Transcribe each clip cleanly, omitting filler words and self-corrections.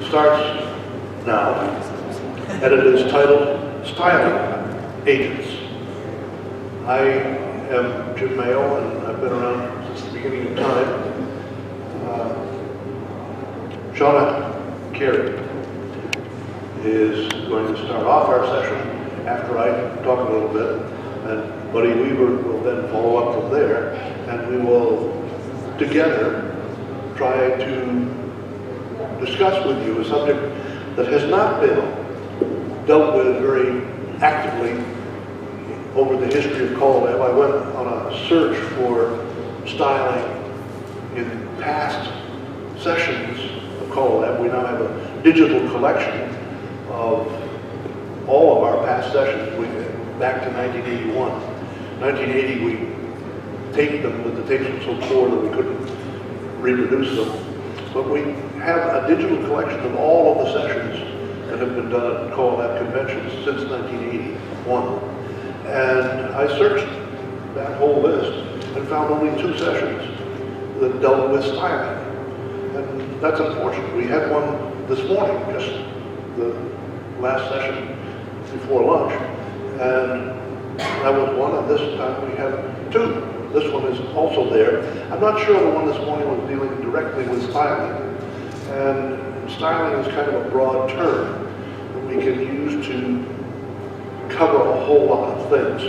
Starts now, and it is titled Styling Agents. I am Jim Mayo, and I've been around since the beginning of time. Shauna Kaaria is going to start off our session after I talk a little bit, and Buddy Weaver will then follow up from there, and we will together try to discuss with you a subject that has not been dealt with very actively over the history of CALLERLAB. I went on a search for styling in past sessions of CALLERLAB. We now have a digital collection of all of our past sessions. We back to 1981. 1980 we taped them, but the tapes were so poor that we couldn't reproduce them. But we have a digital collection of all of the sessions that have been done at CALLERLAB conventions since 1981. And I searched that whole list and found only 2 sessions that dealt with styling. And that's unfortunate. We had one this morning, just the last session before lunch, and that was one, and this time we have 2. This one is also there. I'm not sure the one this morning was dealing directly with styling. And styling is kind of a broad term that we can use to cover a whole lot of things.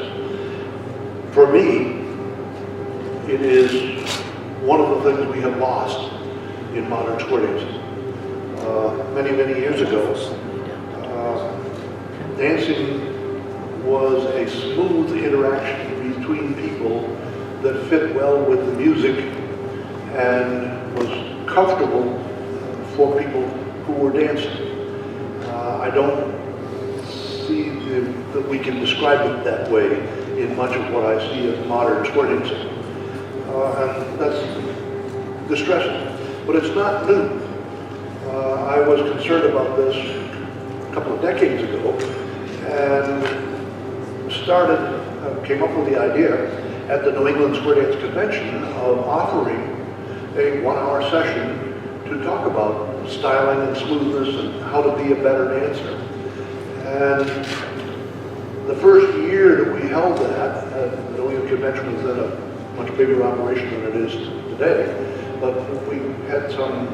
For me, it is one of the things we have lost in modern choreography. Many, many years ago, dancing was a smooth interaction between people that fit well with the music and was comfortable for people who were dancing. I don't see that we can describe it that way in much of what I see as modern square dancing. And that's distressing, but it's not new. I was concerned about this a couple of decades ago and came up with the idea at the New England Square Dance Convention of offering a 1-hour session to talk about styling and smoothness and how to be a better dancer. And the first year that we held that, the New England Convention was then a much bigger operation than it is today, but we had some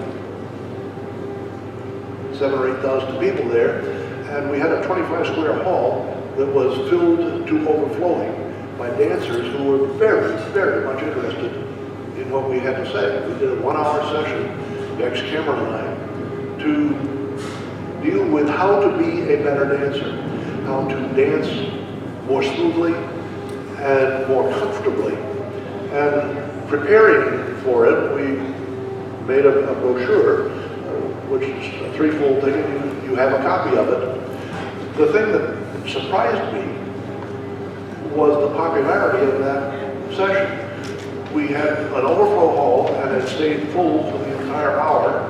7,000 or 8,000 people there, and we had a 25 square hall that was filled to overflowing by dancers who were very, very much interested in what we had to say. We did a 1-hour session, ex-camera and I, to deal with how to be a better dancer, how to dance more smoothly and more comfortably. And preparing for it, we made a brochure, which is a 3-fold thing, and you have a copy of it. The thing that surprised me was the popularity of that session. We had an overflow hall and it stayed full for the entire hour,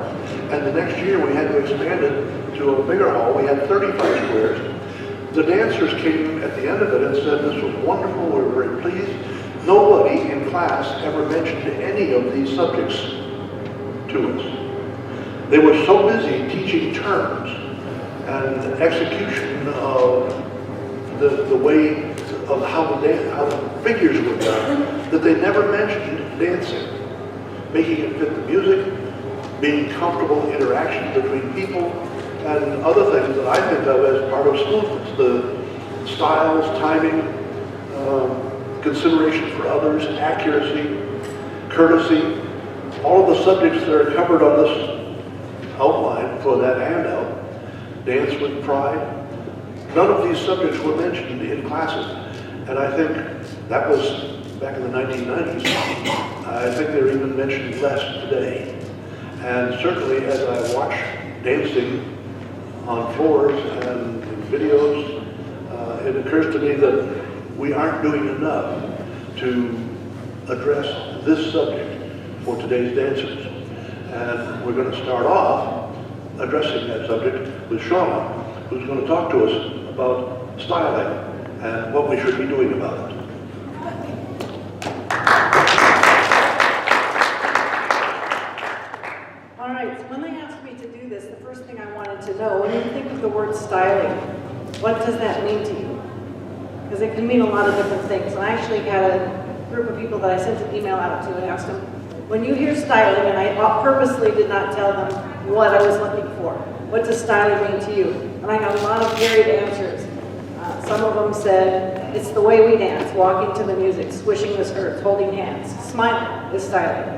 and the next year we had to expand it to a bigger hall. We had 35 squares. The dancers came at the end of it and said this was wonderful, we were very pleased. Nobody in class ever mentioned any of these subjects to us. They were so busy teaching terms and execution of the way of how the figures were done, that they never mentioned dancing, making it fit the music, being comfortable interaction between people, and other things that I think of as part of smoothness, the styles, timing, consideration for others, accuracy, courtesy, all of the subjects that are covered on this outline for that handout. Dance with pride. None of these subjects were mentioned in classes, and I think that was back in the 1990s. I think they're even mentioned less today. And certainly as I watch dancing on floors and in videos, it occurs to me that we aren't doing enough to address this subject for today's dancers. And we're going to start off addressing that subject with Shauna, who's going to talk to us about styling and what we should be doing about it. All right, so when they asked me to do this, the first thing thing I wanted to know. When you think of the word styling, what does that mean to you? Because it can mean a lot of different things. And I actually had a group of people that I sent an email out to and asked them, when you hear styling, and I purposely did not tell them what I was looking for, what does styling mean to you? And I got a lot of varied answers. Some of them said, it's the way we dance, walking to the music, swishing the skirts, holding hands, smiling is styling.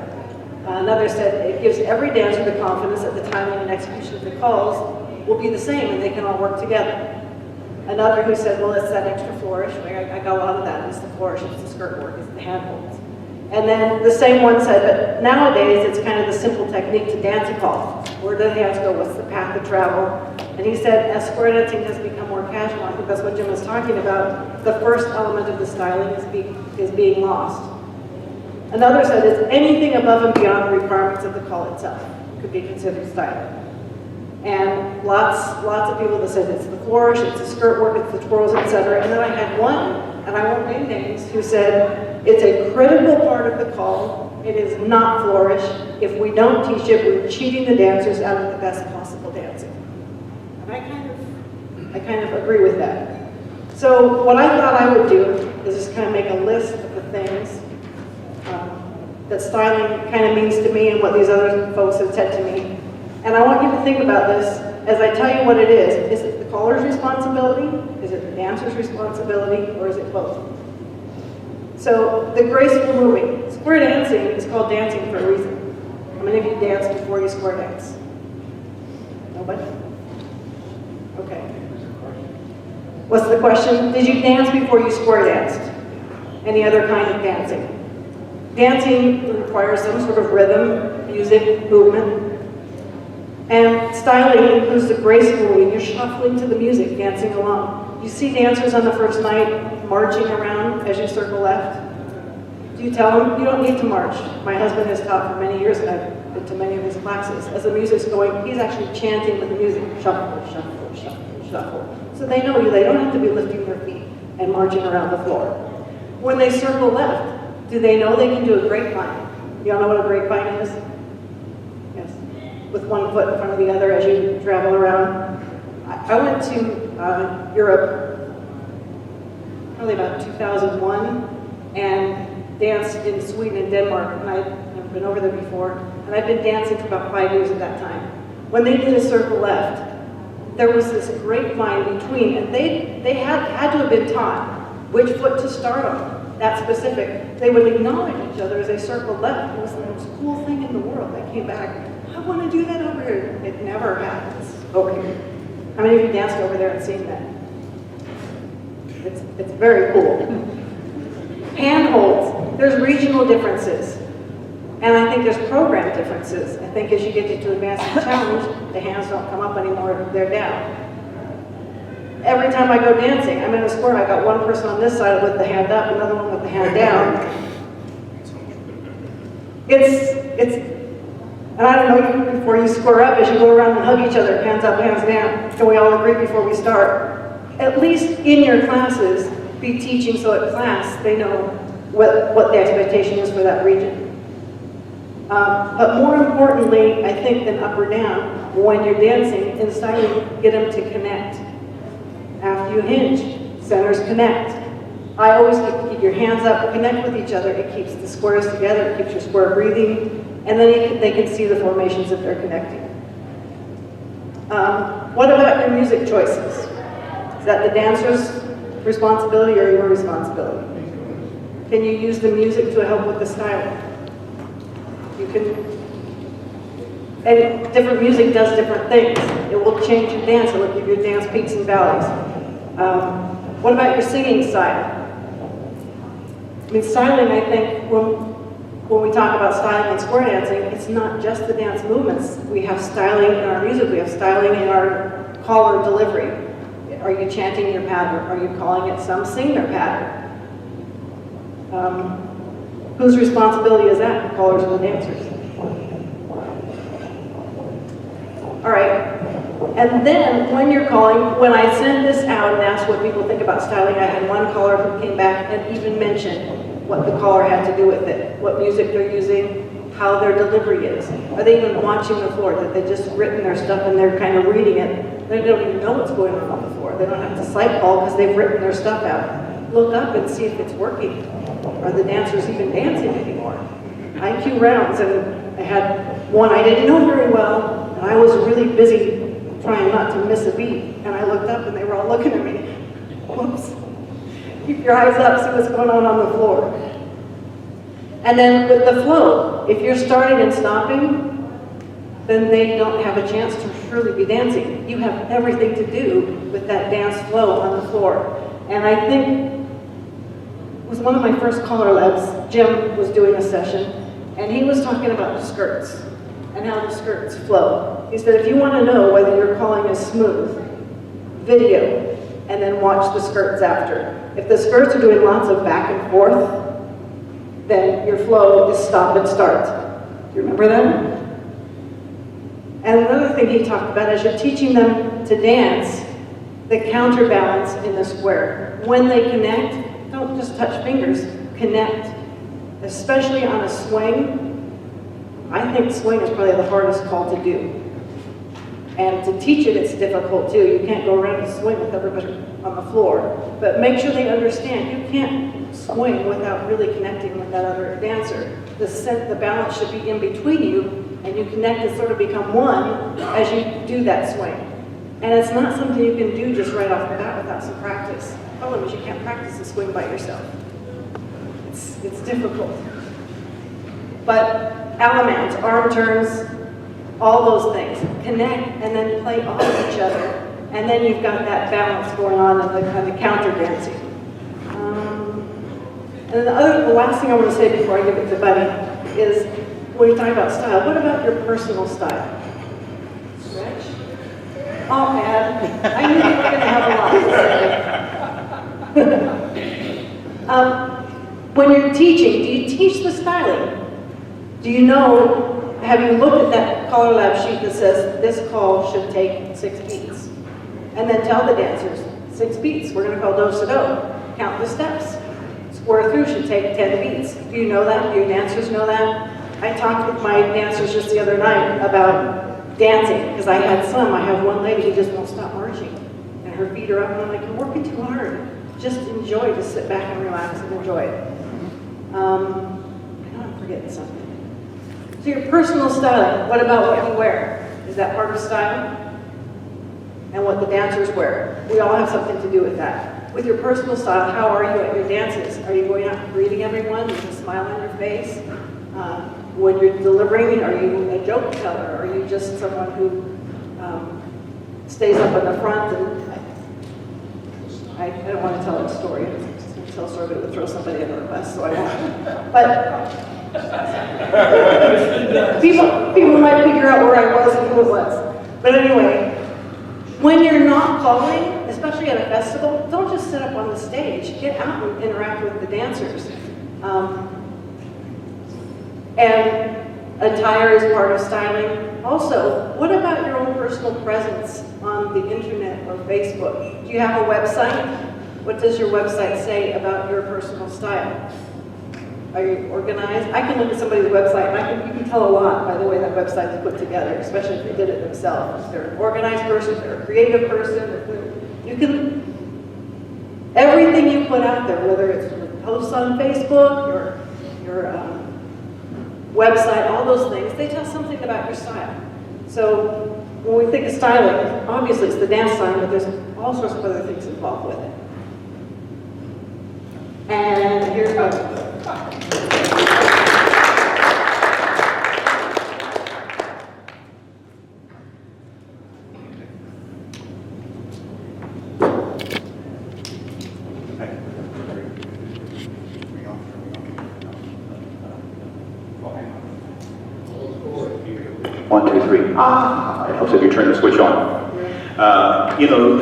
Another said, it gives every dancer the confidence that the timing and execution of the calls will be the same and they can all work together. Another who said, well, it's that extra flourish. I got a lot of that. It's the flourish, it's the skirt work, it's the hand holds. And then the same one said, but nowadays it's kind of the simple technique to dance a call. Where do the hands go? What's the path of travel? And he said, as square dancing has become more casual, I think that's what Jim was talking about, the first element of the styling is being lost. Another said, it's anything above and beyond the requirements of the call itself could be considered styling. And lots of people that said it's the flourish, it's the skirt work, it's the twirls, etc. And then I had one, and I won't name names, who said it's a critical part of the call. It is not flourish. If we don't teach it, we're cheating the dancers out of the best possible dancing. And I kind of agree with that. So what I thought I would do is just kind of make a list of the things that styling kind of means to me and what these other folks have said to me. And I want you to think about this as I tell you what it is. Is it the caller's responsibility? Is it the dancer's responsibility? Or is it both? So the graceful moving. Square dancing is called dancing for a reason. How many of you danced before you square dance? Nobody? Okay. What's the question? Did you dance before you square danced? Any other kind of dancing? Dancing requires some sort of rhythm, music, movement. And styling includes the graceful moving. You're shuffling to the music, dancing along. You see dancers on the first night marching around as you circle left. Do you tell them, you don't need to march? My husband has taught for many years, and I've been to many of his classes. As the music's going, he's actually chanting with the music, shuffle, shuffle, shuffle, shuffle. So they know you, they don't have to be lifting their feet and marching around the floor. When they circle left, do they know they can do a grapevine? You all know what a grapevine is? Yes. With one foot in front of the other as you travel around. I went to Europe probably about 2001 and danced in Sweden and Denmark, and I'd never been over there before, and I'd been dancing for about 5 years at that time. When they did a circle left, there was this grapevine between, and they had to have been taught which foot to start on. That specific. They would acknowledge each other as they circled left. It was the most cool thing in the world. I came back, I want to do that over here. It never happens over here. How many of you danced over there and seen that? It's very cool. Hand holds. There's regional differences. And I think there's program differences. I think as you get into advanced challenge, the hands don't come up anymore, they're down. Every time I go dancing, I'm in a square, I got one person on this side with the hand up, another one with the hand down. And I don't know, even before you square up, as you go around and hug each other, hands up, hands down, can we all agree before we start? At least in your classes, be teaching so at class they know what the expectation is for that region. But more importantly, I think than up or down, when you're dancing, in styling, get them to connect. After you hinge, centers connect. I always keep your hands up, connect with each other. It keeps the squares together, it keeps your square breathing, and then they can see the formations if they're connecting. What about your music choices? Is that the dancer's responsibility or your responsibility? Can you use the music to help with the styling? You can. And different music does different things. It will change your dance. It will give your dance peaks and valleys. What about your singing style? I mean, styling, I think, when we talk about styling and square dancing, it's not just the dance movements. We have styling in our music. We have styling in our call or delivery. Are you chanting your pattern? Are you calling it some sing their pattern? Whose responsibility is that? The callers or the dancers? All right, and then when you're calling, when I send this out and ask what people think about styling, I had one caller who came back and even mentioned what the caller had to do with it, what music they're using, how their delivery is. Are they even watching the floor? That they just written their stuff and they're kind of reading it? They don't even know what's going on the floor. They don't have to sight call because they've written their stuff out. Look up and see if it's working. Are the dancers even dancing anymore? IQ rounds, and I had one I didn't know very well, and I was really busy trying not to miss a beat, and I looked up and they were all looking at me. Whoops. Keep your eyes up, see what's going on the floor. And then with the flow, if you're starting and stopping, then they don't have a chance to truly be dancing. You have everything to do with that dance flow on the floor. And I think it was one of my first Caller Labs. Jim was doing a session, and he was talking about the skirts and how the skirts flow. He said, if you want to know whether your calling is smooth, video, and then watch the skirts after. If the skirts are doing lots of back and forth, then your flow is stop and start. Do you remember that? And another thing he talked about is you're teaching them to dance the counterbalance in the square. When they connect, don't just touch fingers, connect. Especially on a swing. I think swing is probably the hardest call to do. And to teach it, it's difficult too. You can't go around and swing with everybody on the floor. But make sure they understand you can't swing without really connecting with that other dancer. The balance should be in between you, and you connect and sort of become one as you do that swing. And it's not something you can do just right off the bat without some practice. The problem is you can't practice the swing by yourself. It's difficult. But alamounts, arm turns, all those things. Connect and then play off each other. And then you've got that balance going on and the kind of counter dancing. And the last thing I want to say before I give it to Buddy is when you talk about style, what about your personal style? Stretch? Oh man, I knew you were going to have a lot to say. When you're teaching, do you teach the styling? Do you know, have you looked at that Caller Lab sheet that says this call should take 6 beats? And then tell the dancers, 6 beats, we're going to call do-si-do. Count the steps. Square through should take 10 beats. Do you know that? Do your dancers know that? I talked with my dancers just the other night about dancing, because I have one lady who just won't stop marching. And her feet are up, and I'm like, you're working too hard. Just enjoy, just sit back and relax and enjoy it. I know I'm forgetting something. So your personal style, what about what you wear? Is that part of style? And what the dancers wear. We all have something to do with that. With your personal style, how are you at your dances? Are you going out and greeting everyone with a smile on your face? When you're delivering, are you a joke teller? Are you just someone who stays up in the front? And I don't want to tell a story. Tell a story that would throw somebody under the bus, so I won't. But people might figure out where I was and who it was. But anyway, when you're not calling, especially at a festival, don't just sit up on the stage. Get out and interact with the dancers. And attire is part of styling. Also, what about your own personal presence on the internet or Facebook? Do you have a website? What does your website say about your personal style? Are you organized? I can look at somebody's website and you can tell a lot by the way that website is put together, especially if they did it themselves. If they're an organized person, if they're a creative person, you can, everything you put out there, whether it's posts on Facebook, your website, all those things, they tell something about your style. So when we think of styling, obviously it's the dance style, but there's all sorts of other things involved with it. And here's my... One, two, three. It helps if you turn the switch on.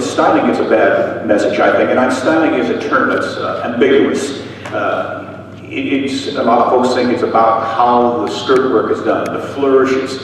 Styling is a bad message, I think, and styling is a term that's ambiguous. A lot of folks think it's about how the skirt work is done, the flourishes.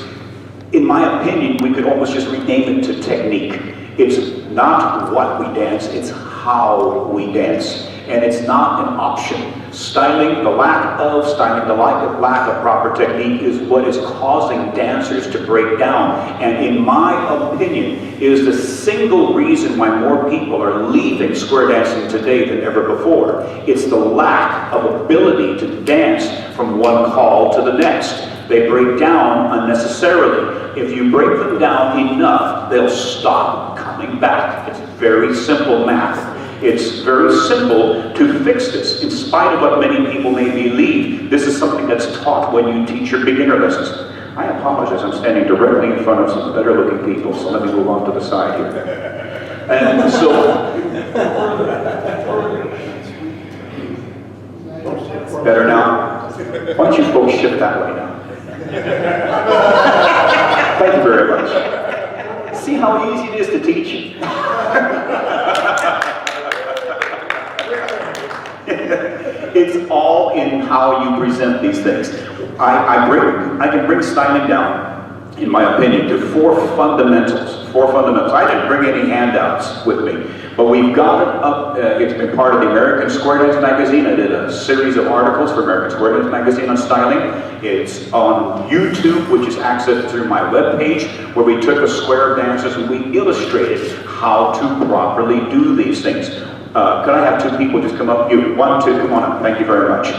In my opinion, we could almost just rename it to technique. It's not what we dance, it's how we dance. and it's not an option. Styling, the lack of proper technique is what is causing dancers to break down, and in my opinion, is the single reason why more people are leaving square dancing today than ever before. It's the lack of ability to dance from one call to the next. They break down unnecessarily. If you break them down enough, they'll stop coming back. It's very simple math. It's very simple to fix this, in spite of what many people may believe. This is something that's taught when you teach your beginner lessons. I apologize, I'm standing directly in front of some better looking people, so let me move on to the side here. And so, better now? Why don't you folks shift that way now? Thank you very much. See how easy it is to teach? It's all in how you present these things. I can bring styling down, in my opinion, to four fundamentals. I didn't bring any handouts with me, but we've got it up. It's been part of the American Square Dance magazine. I did a series of articles for American Square Dance magazine on styling. It's on YouTube, which is accessed through my webpage, where we took a square of dancers and we illustrated how to properly do these things. Could I have two people just come up? You, one, two, come on up. Thank you very much.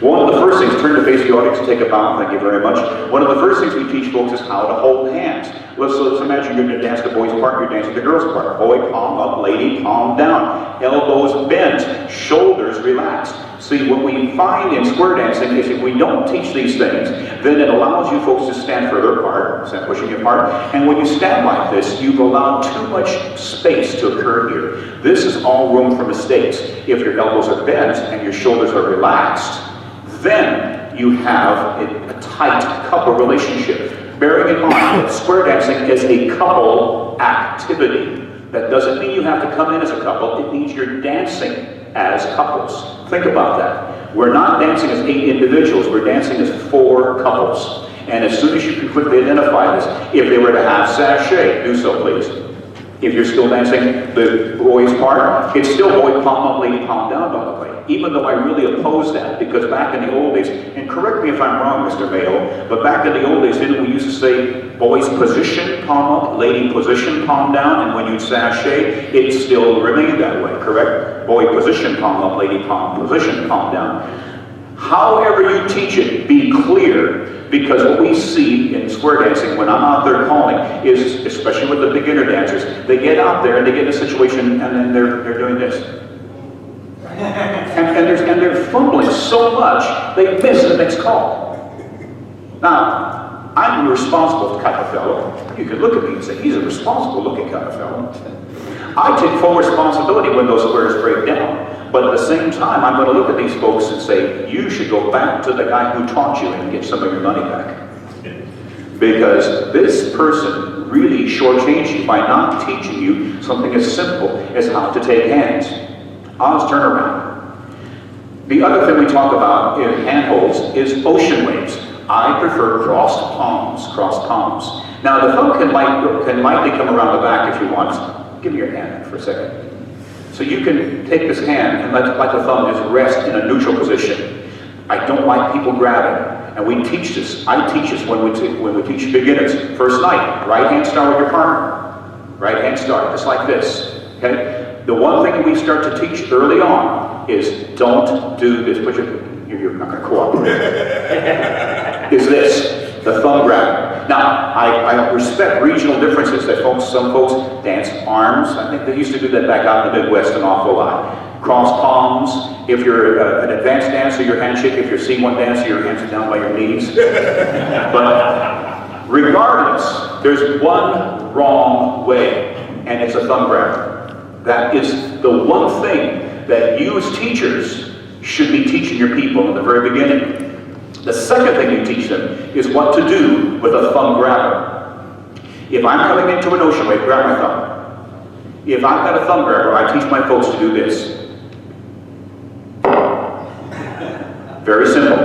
One of the first things, turn to face the audience and take a bow. Thank you very much. One of the first things we teach folks is how to hold hands. Let's imagine you're going to dance the boys' part, you're dancing the girls' part. Boy, palm up, lady, palm down. Elbows bent, shoulders relaxed. See, what we find in square dancing is if we don't teach these things, then it allows you folks to stand further apart, stand pushing you apart, and when you stand like this, you've allowed too much space to occur here. This is all room for mistakes. If your elbows are bent and your shoulders are relaxed, then you have a tight couple relationship. Bearing in mind that square dancing is a couple activity. That doesn't mean you have to come in as a couple, it means you're dancing as couples. Think about that. We're not dancing as 8 individuals, we're dancing as 4 couples. And as soon as you can quickly identify this, if they were to have sachet, do so please. If you're still dancing the boys' part, it's still boy palm up, lady palm down, by the way. Even though I really oppose that, because back in the old days, and correct me if I'm wrong, Mr. Mayo, but back in the old days, didn't we used to say boys position palm up, lady position palm down, and when you sachet, it still remained that way, correct? Boy position palm up, lady palm position palm down. However you teach it, be clear, because what we see in square dancing when I'm out there calling is, especially with the beginner dancers, they get out there and they get in a situation and then they're doing this. And they're fumbling so much, they miss the next call. Now, I'm a responsible kind of fellow. You could look at me and say, he's a responsible looking kind of fellow. I take full responsibility when those squares break down. But at the same time, I'm going to look at these folks and say, you should go back to the guy who taught you and get some of your money back. Because this person really shortchanged you by not teaching you something as simple as how to take hands. Oz turnaround. The other thing we talk about in handholds is ocean waves. I prefer crossed palms. Now the thumb can lightly come around the back if you want. Give me your hand for a second. So you can take this hand and let the thumb just rest in a neutral position. I don't like people grabbing, and we teach this. I teach this when we teach beginners. First night, right hand start with your partner. Right hand start, just like this. Okay. The one thing that we start to teach early on is don't do this. You're not going to cooperate. Is this the thumb grab? Now, I respect regional differences that some folks dance arms. I think they used to do that back out in the Midwest an awful lot. Cross palms. If you're an advanced dancer, your handshake. If you're C1 dancer, your hands are down by your knees. But regardless, there's one wrong way, and it's a thumb grab. That is the one thing that you as teachers should be teaching your people in the very beginning. The second thing you teach them is what to do with a thumb grabber. If I'm coming into an ocean wave, grab my thumb. If I've got a thumb grabber, I teach my folks to do this. Very simple.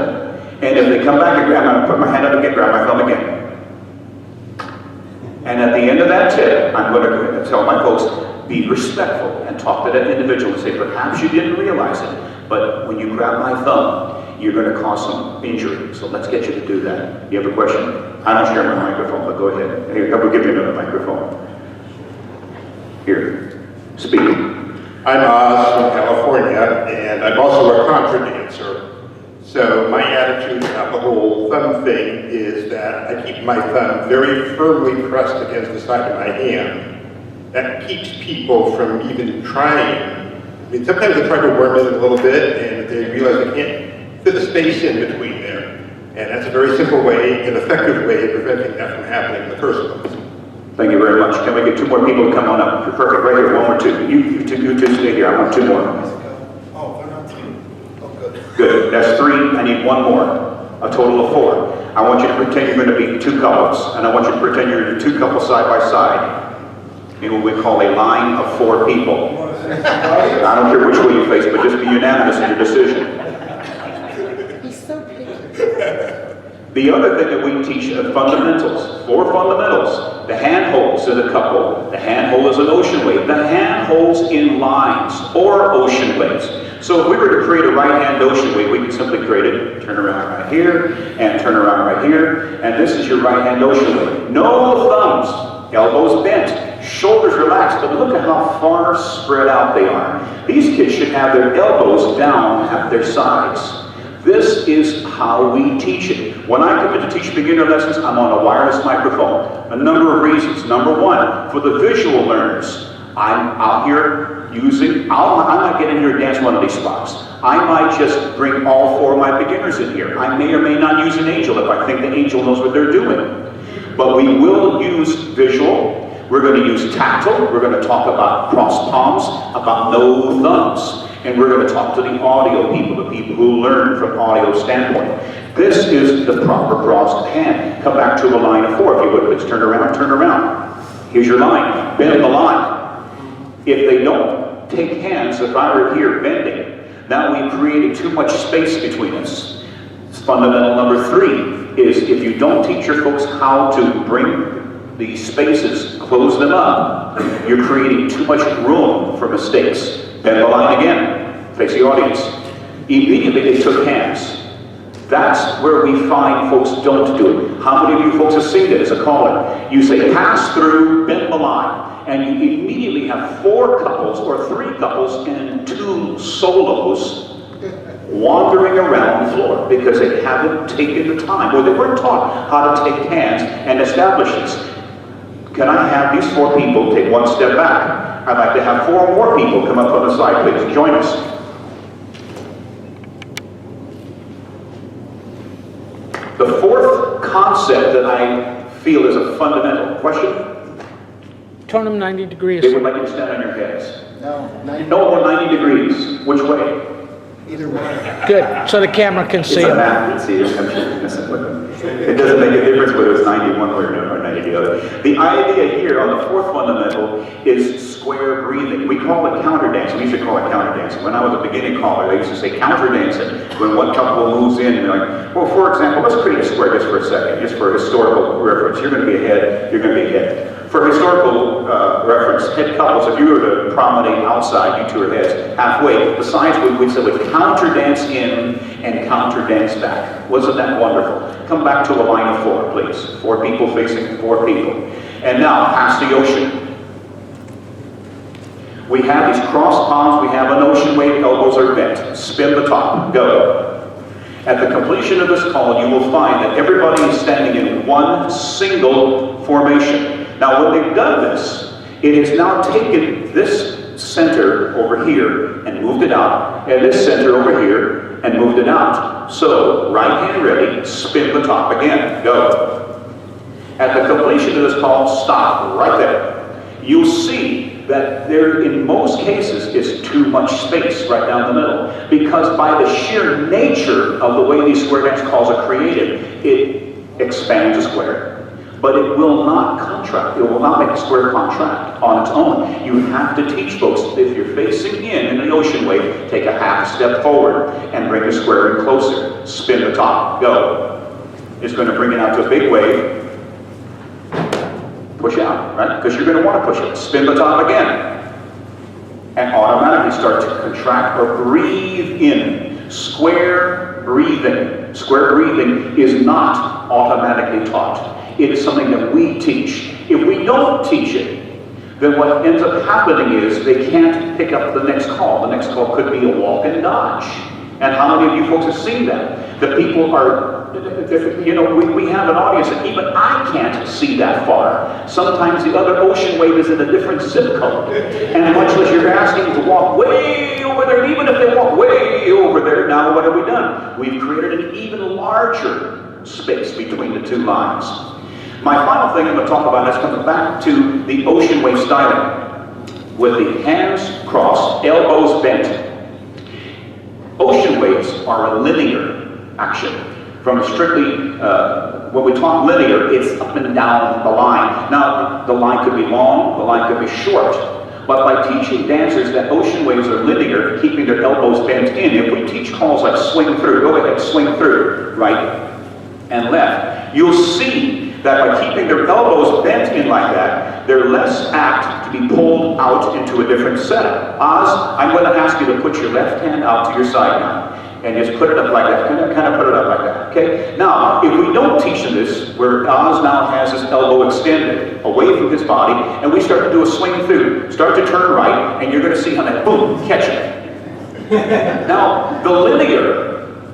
And if they come back and grab, I'm going to put my hand up again, grab my thumb again. And at the end of that tip, I'm going to tell my folks, be respectful and talk to that individual and say, perhaps you didn't realize it, but when you grab my thumb, you're going to cause some injury. So let's get you to do that. You have a question? I don't share my microphone, but go ahead. Here, we'll give you another microphone. Here, speak. I'm Oz from California, and I'm also a contra dancer. So my attitude about the whole thumb thing is that I keep my thumb very firmly pressed against the side of my hand. That keeps people from even trying. I mean, sometimes they try to worm it a little bit, and they realize they can't fit the space in between there. And that's a very simple way, an effective way of preventing that from happening in the first place. Thank you very much. Can we get two more people to come on up? You're perfect. Right here, one or two. You two stay here. I want two more. Oh, they're not two. Oh, good. Good. That's three. I need one more. A total of four. I want you to pretend you're going to be two couples, and I want you to pretend you're two couples side by side in what we call a line of four people. I don't care which way you face, but just be unanimous in your decision. He's so picky. The other thing that we teach are fundamentals, four fundamentals. The hand holds in a couple. The hand hold is an ocean wave. The hand holds in lines or ocean waves. So if we were to create a right hand ocean wave, we could simply create it, turn around right here, and turn around right here, and this is your right hand ocean wave. No thumbs, elbows bent, shoulders relaxed, but look at how far spread out they are. These kids should have their elbows down at their sides. This is how we teach it. When I come in to teach beginner lessons, I'm on a wireless microphone. A number of reasons. Number one, for the visual learners, I'm out here using, I might get in here and dance one of these spots. I might just bring all four of my beginners in here. I may or may not use an angel if I think the angel knows what they're doing. But we will use visual. We're going to use tactile. We're going to talk about cross palms, about no thumbs. And we're going to talk to the audio people, the people who learn from audio standpoint. This is the proper crossed hand. Come back to a line of four, if you would. Let's turn around, turn around. Here's your line. Bend the line. If they don't take hands, if I were here bending, now we've created too much space between us. Fundamental number three is if you don't teach your folks how to bring these spaces, close them up, you're creating too much room for mistakes. Bend the line again, face the audience. Immediately they took hands. That's where we find folks don't do it. How many of you folks have seen it as a caller? You say pass through, bend the line, and you immediately have four couples or three couples and two solos wandering around the floor because they haven't taken the time, or they weren't taught how to take hands and establish this. Can I have these four people take one step back? I'd like to have four more people come up on the side, please. Join us. The fourth concept that I feel is a fundamental question. Turn them 90 degrees. They would like you to stand on your heads. No, 90, No, or 90 degrees. Which way? either way. Good, so the camera can see It's a them. map. See, I'm messing with them. It doesn't make a difference whether it's 90 one way or 90 the other. The idea here on the fourth fundamental is square breathing. We call it counter dancing. We used to call it counter dancing. When I was a beginning caller, they used to say counter dancing. When one couple moves in, they're like, well, for example, let's create a square just for a second, just for historical reference. You're going to be ahead, you're going to be ahead. For historical reference, head couples, if you were to promenade outside, you two are heads halfway. The sides we'd say would counter dance in and counter dance back. Wasn't that wonderful? Come back to a line of four, please. Four people facing four people. And now, pass the ocean. We have these cross palms, we have an ocean wave, elbows are bent. Spin the top, go. At the completion of this call, you will find that everybody is standing in one single formation. Now, when they've done this, it has now taken this center over here and moved it out, and this center over here and moved it out. So, right hand ready, spin the top again, go. At the completion of this call, stop right there. You'll see that there, in most cases, is too much space right down the middle, because by the sheer nature of the way these square dance calls are created, it expands a square. But it will not contract. It will not make a square contract on its own. You have to teach folks, if you're facing in an ocean wave, take a half step forward and bring the square in closer. Spin the top, go. It's going to bring it out to a big wave. push out, right? Because you're going to want to push it. Spin the top again. And automatically start to contract or breathe in. Square breathing. Square breathing is not automatically taught. It is something that we teach. If we don't teach it, then what ends up happening is they can't pick up the next call. The next call could be a walk and dodge. And how many of you folks have seen that? The people are, you know, we have an audience and even I can't see that far. Sometimes the other ocean wave is in a different zip code. And much as you're asking to walk way over there, and even if they walk way over there, now what have we done? We've created an even larger space between the two lines. My final thing I'm going to talk about is coming back to the ocean wave styling. With the hands crossed, elbows bent. Ocean waves are a linear action. From a strictly, when we talk linear, it's up and down the line. Now, the line could be long, the line could be short. But by teaching dancers that ocean waves are linear, keeping their elbows bent in, if we teach calls like swing through, go ahead, swing through, right and left, you'll see that by keeping their elbows bent in like that, they're less apt to be pulled out into a different setup. Oz, I'm going to ask you to put your left hand out to your side now. And just put it up like that, kind of put it up like that, okay? Now, if we don't teach them this, where Oz now has his elbow extended away from his body, and we start to do a swing through, start to turn right, and you're going to see how that, boom, catch it. Now, the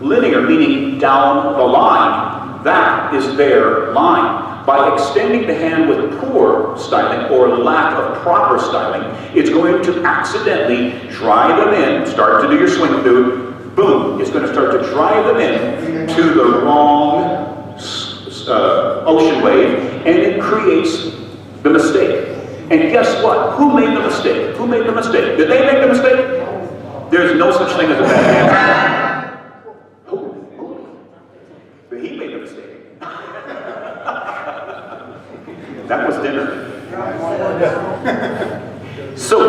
linear meaning down the line, that is their line. By extending the hand with poor styling or lack of proper styling, it's going to accidentally drive them in, start to do your swing through, boom, it's going to start to drive them in to the wrong ocean wave, and it creates the mistake. And guess what? Who made the mistake? Who made the mistake? Did they make the mistake? There's no such thing as a bad answer. He made the mistake. That was dinner. So,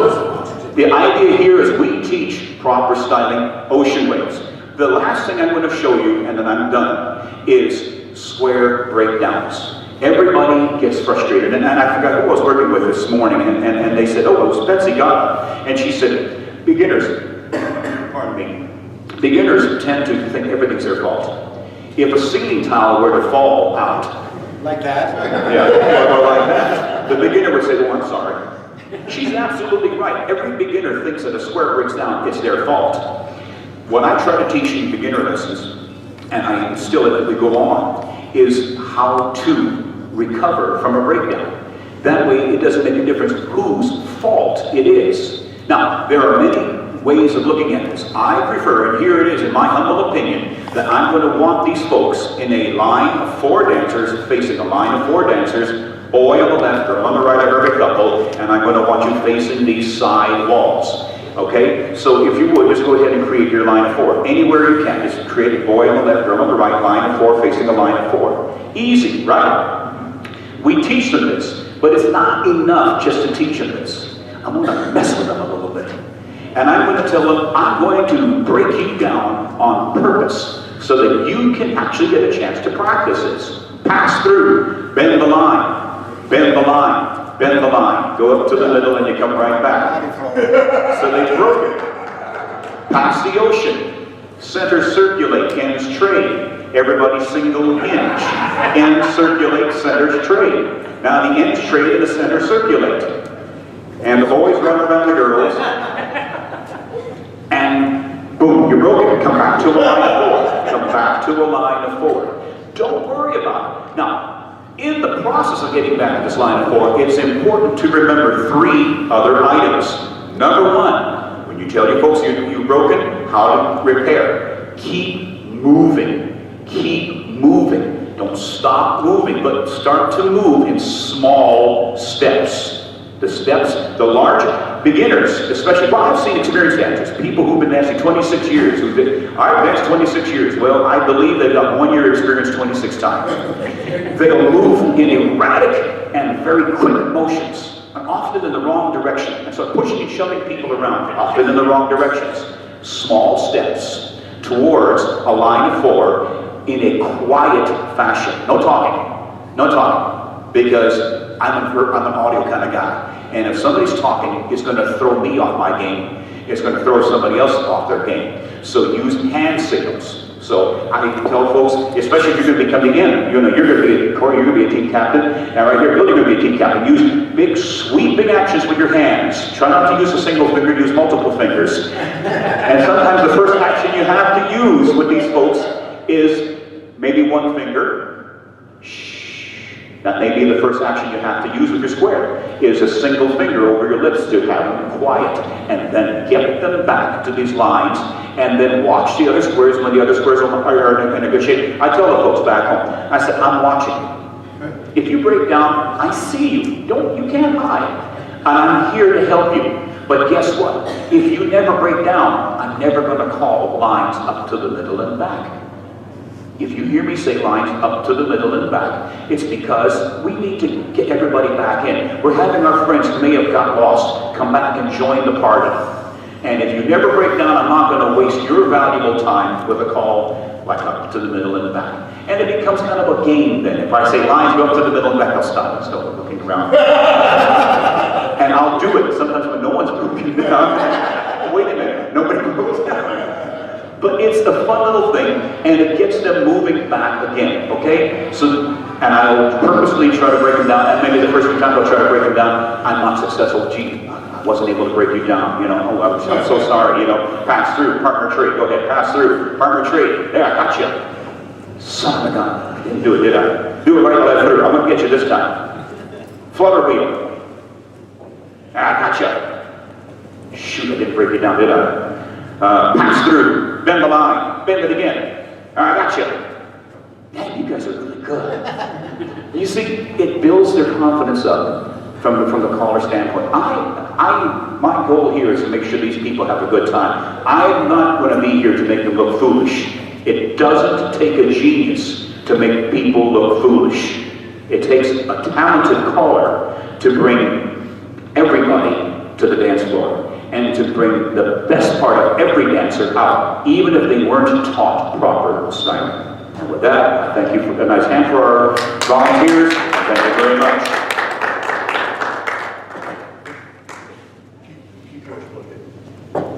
the idea here is we teach proper styling ocean waves. The last thing I'm going to show you, and then I'm done, is square breakdowns. Everybody gets frustrated, and I forgot who I was working with this morning, and they said, oh, it was Betsy Gott, and she said, beginners, pardon me, beginners tend to think everything's their fault. If a ceiling tile were to fall out, like that? yeah, or like that, the beginner would say, oh, I'm sorry. She's absolutely right. Every beginner thinks that a square breaks down, it's their fault. What I try to teach in beginner lessons, and I instill it as we go on, is how to recover from a breakdown. That way it doesn't make a difference whose fault it is. Now, there are many ways of looking at this. I prefer, and here it is in my humble opinion, that I'm going to want these folks in a line of 4 dancers, facing a line of 4 dancers, boy on the left, girl on the right of every couple, and I'm going to want you facing these side walls. Okay? So if you would, just go ahead and create your line of 4. Anywhere you can, just create a boy on the left, girl on the right, line of 4, facing a line of 4. Easy, right? We teach them this, but it's not enough just to teach them this. I'm going to mess with them a little bit. And I'm going to tell them, I'm going to break you down on purpose so that you can actually get a chance to practice this. Pass through, bend the line, bend the line, bend the line. Go up to the middle and you come right back. So they broke it. Pass the ocean. Center circulate, ends trade. Everybody single hinge. Ends circulate, centers trade. Now the ends trade and the center circulate. And the boys run around the girls. And boom, you broke it. Come back to a line of 4. Come back to a line of 4. Don't worry about it. Now, in the process of getting back to this line of 4, it's important to remember 3 other items. Number 1, when you tell your folks you've broken, how to repair. Keep moving. Keep moving. Don't stop moving, but start to move in small steps. The steps, the large beginners, especially, well, I've seen experienced dancers, people who've been dancing 26 years, I've danced 26 years. Well, I believe they've got 1 year experience 26 times. They'll move in erratic and very quick motions, and often in the wrong direction. And so pushing and shoving people around, often in the wrong directions. Small steps towards a line of 4 in a quiet fashion. No talking. No talking. Because I'm an audio kind of guy. And if somebody's talking, it's going to throw me off my game. It's going to throw somebody else off their game. So use hand signals. So I tell folks, especially if you're going to be coming in, you're going to be, Corey, you're going to be a team captain, and right here, Bill, you're going to be a team captain. Use big sweeping actions with your hands. Try not to use a single finger, use multiple fingers. And sometimes the first action you have to use with these folks is maybe one finger. That may be the first action you have to use with your square, is a single finger over your lips to have them quiet, and then get them back to these lines, and then watch the other squares when the other squares are in a good shape. I tell the folks back home, I said, I'm watching you. If you break down, I see you. You can't hide. And I'm here to help you. But guess what? If you never break down, I'm never going to call lines up to the middle and back. If you hear me say lines up to the middle and back, it's because we need to get everybody back in. We're having our friends who may have got lost come back and join the party. And if you never break down, I'm not going to waste your valuable time with a call like up to the middle and the back. And it becomes kind of a game then. If I say lines go up to the middle and back, they'll stop and start looking around. And I'll do it sometimes when no one's moving down. Wait a minute, nobody moves down. But it's a fun little thing, and it gets them moving back again, okay? So, and I'll purposely try to break them down, and maybe the first few times I'll try to break them down, I'm not successful. Gee, I wasn't able to break you down, you know, oh, I'm so sorry, you know, pass through, partner trade, go ahead, pass through, partner trade, there, I got you. Son of a gun, I didn't do it, did I? Do it right left through, I'm gonna get you this time. Flutter wheel. I got you. Shoot, I didn't break you down, did I? Pass through, bend the line, bend it again. All right, I got you. Man, you guys are really good. You see, it builds their confidence up from the caller standpoint. My goal here is to make sure these people have a good time. I'm not going to be here to make them look foolish. It doesn't take a genius to make people look foolish. It takes a talented caller to bring everybody to the dance floor, and to bring the best part of every dancer out, even if they weren't taught proper styling. And with that, I thank you for a nice hand for our volunteers. Thank you very much.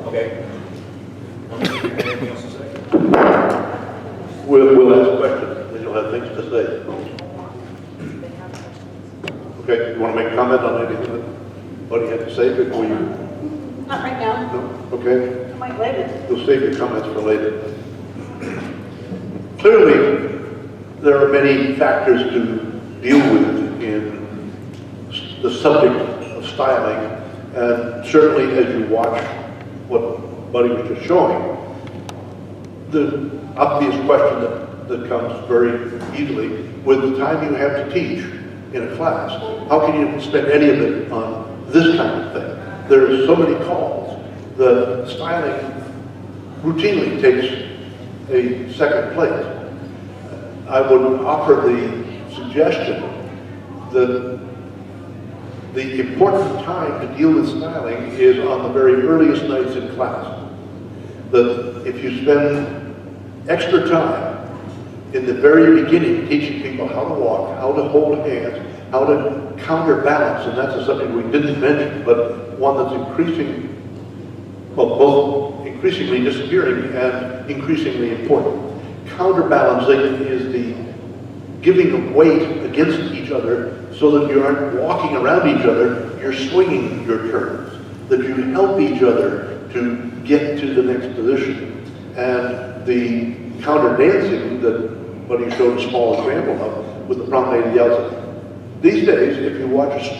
Okay. We'll ask questions, then you'll have things to say. Okay, you want to make a comment on anything that Buddy had to say before you? Not right now. No? Okay. I might later. You'll save your comments for later. Clearly, there are many factors to deal with in the subject of styling, and certainly as you watch what Buddy was just showing, the obvious question that comes very easily, with the time you have to teach in a class, how can you spend any of it on this kind of thing? There are so many calls that styling routinely takes a second place. I would offer the suggestion that the important time to deal with styling is on the very earliest nights in class. That if you spend extra time in the very beginning teaching people how to walk, how to hold hands, how to counterbalance, and that's a subject we didn't mention, but one that's increasing, well, both increasingly disappearing and increasingly important. Counterbalancing is the giving of weight against each other so that you aren't walking around each other, you're swinging your turns, that you help each other to get to the next position. And the counter dancing that Buddy showed a small example of with the promenade of the outside. These days, if you watch a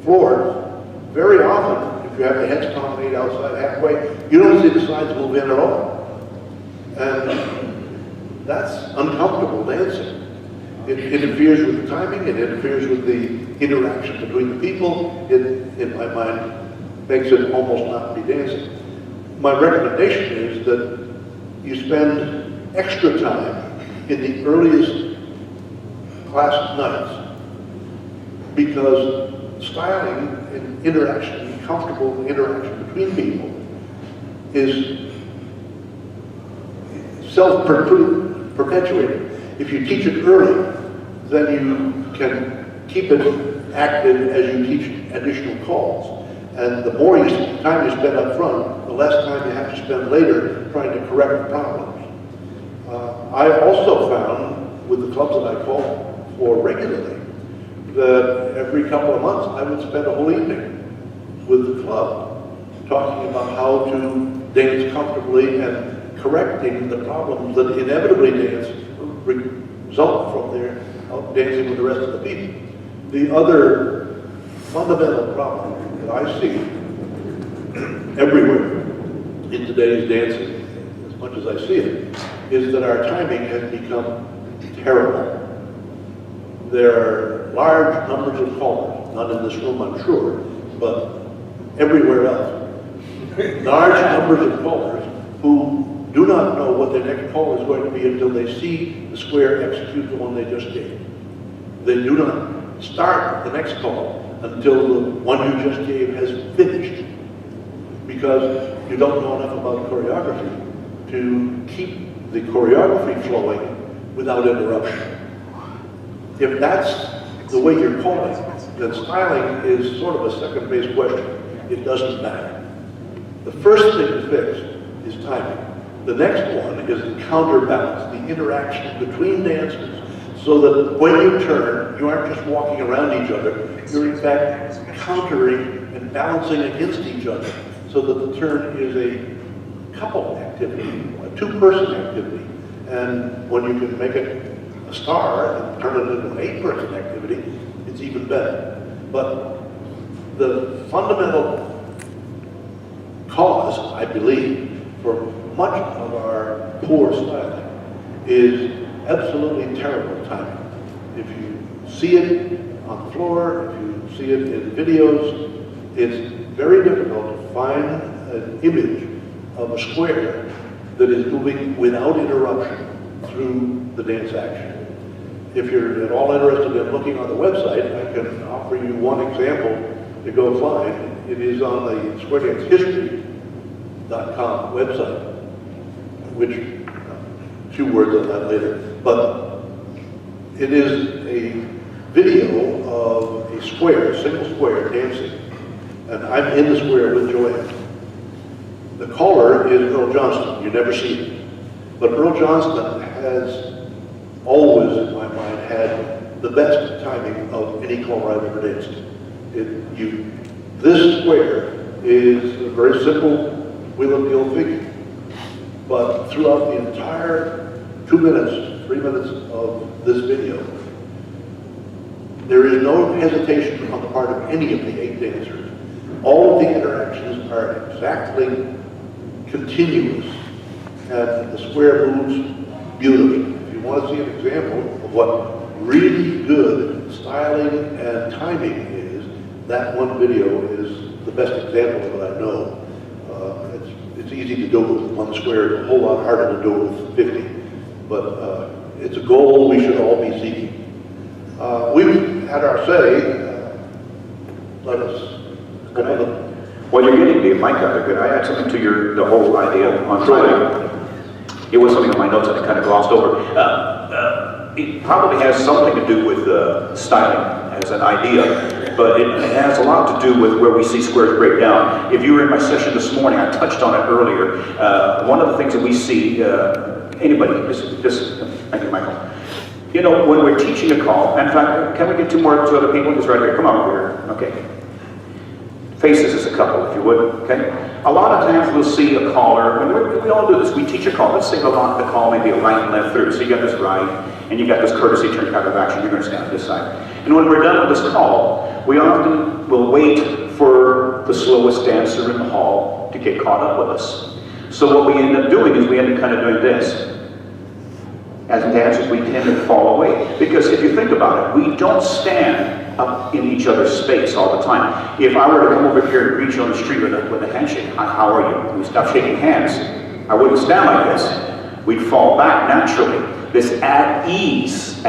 floor, very often, if you have the heads promenade outside halfway, you don't see the sides move in at all. And that's uncomfortable dancing. It interferes with the timing, it interferes with the interaction between the people. It, in my mind, makes it almost not be dancing. My recommendation is that you spend extra time in the earliest class nights, because styling and interaction, comfortable interaction between people, is self-perpetuating. If you teach it early, then you can keep it active as you teach additional calls. And the more time you spend up front, the less time you have to spend later trying to correct the problems. I also found, with the clubs that I call for regularly, that every couple of months I would spend a whole evening with the club talking about how to dance comfortably and correcting the problems that inevitably result from their dancing with the rest of the people. The other fundamental problem that I see everywhere in today's dancing, as much as I see it, is that our timing has become terrible. There are large numbers of callers, not in this room I'm sure, but everywhere else. Large numbers of callers who do not know what their next call is going to be until they see the square execute the one they just gave. They do not start the next call until the one you just gave has finished, because you don't know enough about choreography to keep the choreography flowing without interruption. If that's the way you're calling, then styling is sort of a second base question. It doesn't matter. The first thing to fix is timing. The next one is the counterbalance, the interaction between dancers, so that when you turn, you aren't just walking around each other, you're in fact countering and balancing against each other, so that the turn is a couple activity, a two-person activity. And when you can make it a star and turn it into an 8-person activity, it's even better. But the fundamental cause, I believe, for much of our poor styling is absolutely terrible timing. If you see it on the floor, if you see it in videos, it's very difficult to find an image of a square that is moving without interruption through the dance action. If you're at all interested in looking on the website, I can offer you one example to go find. It is on the squaredancehistory.com website, which, a few words on that later. But it is a video of a square, a single square dancing. And I'm in the square with Joanne. The caller is Earl Johnston. You never see him. But Earl Johnston has always, in my mind, had the best timing of any caller I've ever danced. This square is a very simple wheel and deal figure. But throughout the entire 2 minutes, 3 minutes of this video, there is no hesitation on the part of any of the 8 dancers. All of the interactions are exactly continuous, and the square moves beautifully. If you want to see an example of what really good styling and timing is, that one video is the best example of it I know. It's easy to do it with one square, it's a whole lot harder to do it with 50. But it's a goal we should all be seeking. We've had our say. Let us go to the... Well, you're getting the mic out there. Could I add something to the whole idea on timing? It was something on my notes that I kind of glossed over. It probably has something to do with styling as an idea, but it has a lot to do with where we see squares break down. If you were in my session this morning, I touched on it earlier. One of the things that we see, anybody, thank you, Michael. You know, when we're teaching a call, in fact, can we get 2 more other people? Just right here, come on over here, okay. Faces as a couple, if you would, okay? A lot of times we'll see a caller, and we all do this, we teach a call, let's say the call maybe a right and left through, so you got this right, and you got this courtesy turn kind of action, you're gonna stand on this side. And when we're done with this call, we often will wait for the slowest dancer in the hall to get caught up with us. So what we end up doing is we end up kind of doing this. As dancers, we tend to fall away. Because if you think about it, we don't stand up in each other's space all the time. If I were to come over here and greet you on the street with a handshake, how are you? We stop shaking hands. I wouldn't stand like this. We'd fall back naturally. This at ease.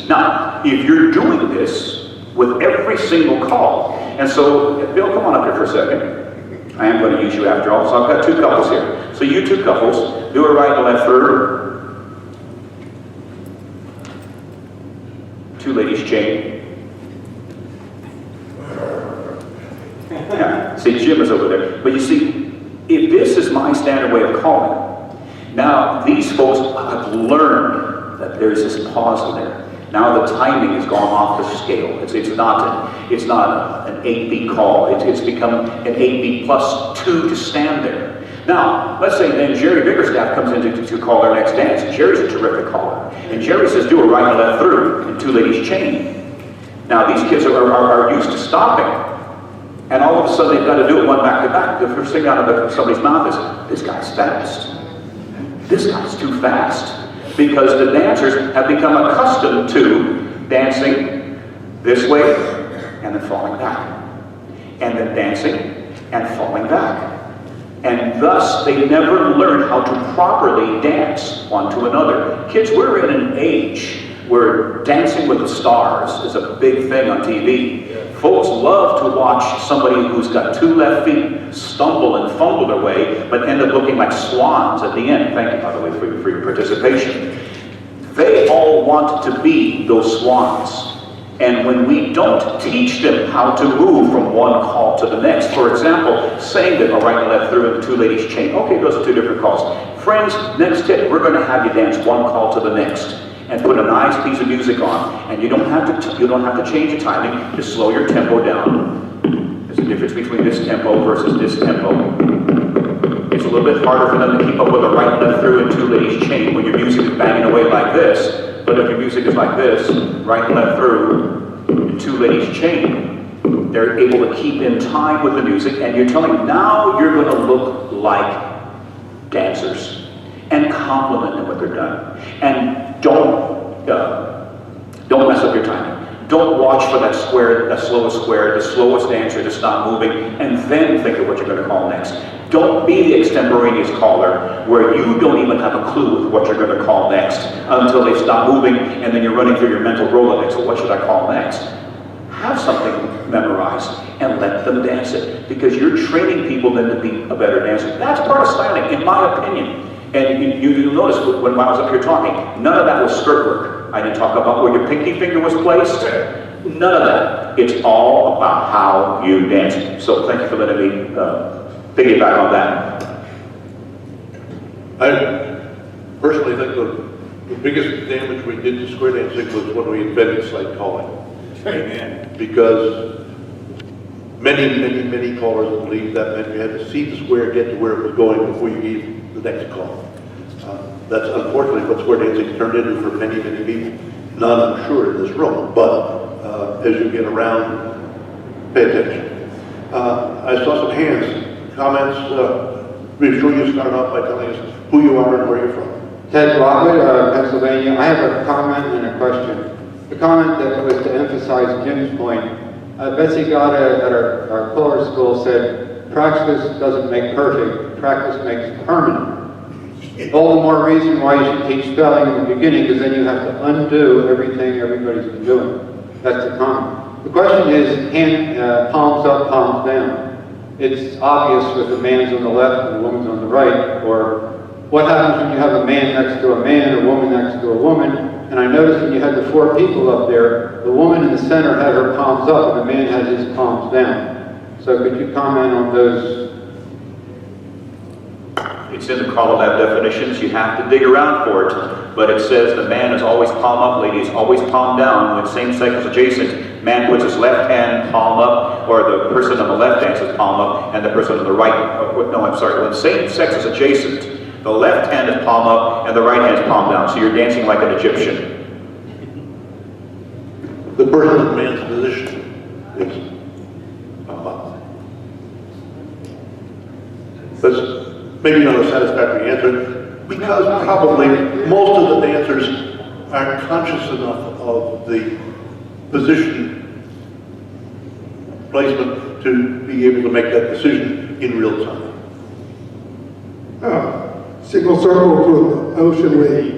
Now, if you're doing this with every single call, and so, Bill, come on up here for a second. I am going to use you after all, so I've got 2 couples here. So you 2 couples, do a right and left third. 2 ladies chain. Yeah, see, Jim is over there. But you see, if this is my standard way of calling, now these folks have learned that there's this pause in there. Now the timing has gone off the scale. It's not an 8-beat call. It's become an 8-beat plus 2 to stand there. Now, let's say then Jerry Biggerstaff comes in to call our next dance. Jerry's a terrific caller. And Jerry says, do a right and left through and 2 ladies chain. Now these kids are used to stopping. And all of a sudden they've got to do it one back to back. The first thing out of somebody's mouth is, this guy's fast. This guy's too fast. Because the dancers have become accustomed to dancing this way and then falling back. And then dancing and falling back. And thus they never learn how to properly dance one to another. Kids, we're in an age where Dancing with the Stars is a big thing on TV. Folks love to watch somebody who's got 2 left feet stumble and fumble their way, but end up looking like swans at the end. Thank you, by the way, for your participation. They all want to be those swans. And when we don't teach them how to move from one call to the next, for example, saying that a right and left through and the 2 ladies chain, okay, those are 2 different calls. Friends, next tip, we're going to have you dance one call to the next. And put a nice piece of music on, and you don't have to change the timing. Just slow your tempo down. There's a difference between this tempo versus this tempo. It's a little bit harder for them to keep up with a right and left through and 2 ladies chain when your music is banging away like this. But if your music is like this, right and left through and 2 ladies chain, they're able to keep in time with the music, and you're telling them, now you're going to look like dancers. And compliment them what they're done. And don't mess up your timing. Don't watch for that square, the slowest dancer to stop moving, and then think of what you're going to call next. Don't be the extemporaneous caller where you don't even have a clue with what you're going to call next until they stop moving, and then you're running through your mental Rolodex. So what should I call next? Have something memorized and let them dance it, because you're training people then to be a better dancer. That's part of styling, in my opinion. And you'll notice when I was up here talking, none of that was skirt work. I didn't talk about where your pinky finger was placed. None of that. It's all about how you dance. So thank you for letting me piggyback on that. I personally think the biggest damage we did to square dancing was when we invented sight calling. Amen. Because many callers believed that meant you had to see the square, get to where it was going before you gave the next call. That's unfortunately what square dancing turned into for many people. None, I'm sure, in this room, but as you get around, pay attention. I saw some hands, comments. Be sure you start off by telling us who you are and where you're from. Ted Lockwood, Pennsylvania. I have a comment and a question. The comment that was to emphasize Jim's point. Betsy Gata at our color school said, practice doesn't make perfect, practice makes permanent. All the more reason why you should teach spelling in the beginning, because then you have to undo everything everybody's been doing. That's the comment. The question is, palms up, palms down. It's obvious with the man's on the left and the woman's on the right, or what happens when you have a man next to a man, a woman next to a woman. And I noticed when you had the 4 people up there, the woman in the center had her palms up and the man had his palms down. So could you comment on those? It's in the CALLERLAB definitions. You have to dig around for it. But it says the man is always palm up, lady is always palm down. When same sex is adjacent, man puts his left hand palm up, or the person on the left hand is palm up, and the person on the right, when same sex is adjacent, the left hand is palm up, and the right hand is palm down. So you're dancing like an Egyptian. The person in the man's position is palm up. That's maybe not a satisfactory answer, because probably most of the dancers aren't conscious enough of the position placement to be able to make that decision in real time. Single circle to the ocean wave.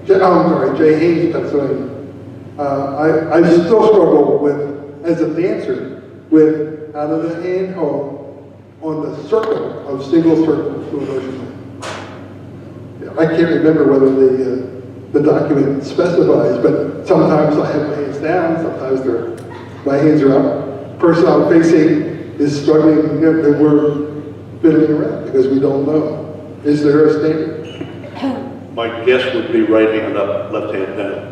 Jay Haynes, Pennsylvania. I still struggle with, as a dancer, with out of the hand hold on the circle of single circles to an ocean wave. I can't remember whether the document specifies, but sometimes I have my hands down, sometimes my hands are up. Person I'm facing is struggling, that we're fiddling around because we don't know. Is there a standard? My guess would be right hand up, left hand down.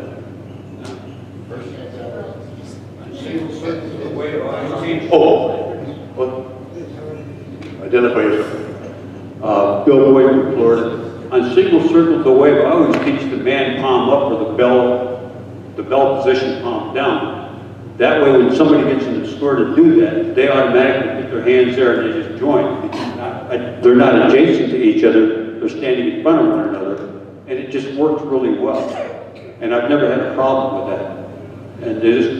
Oh, what? Identify yourself. Bill Boyd from Florida. On single circles away, I always teach the band palm up or the bell position palm down. That way, when somebody gets in the score to do that, they automatically put their hands there and they just join. They're not adjacent to each other, they're standing in front of one another, and it just works really well. And I've never had a problem with that. And they just,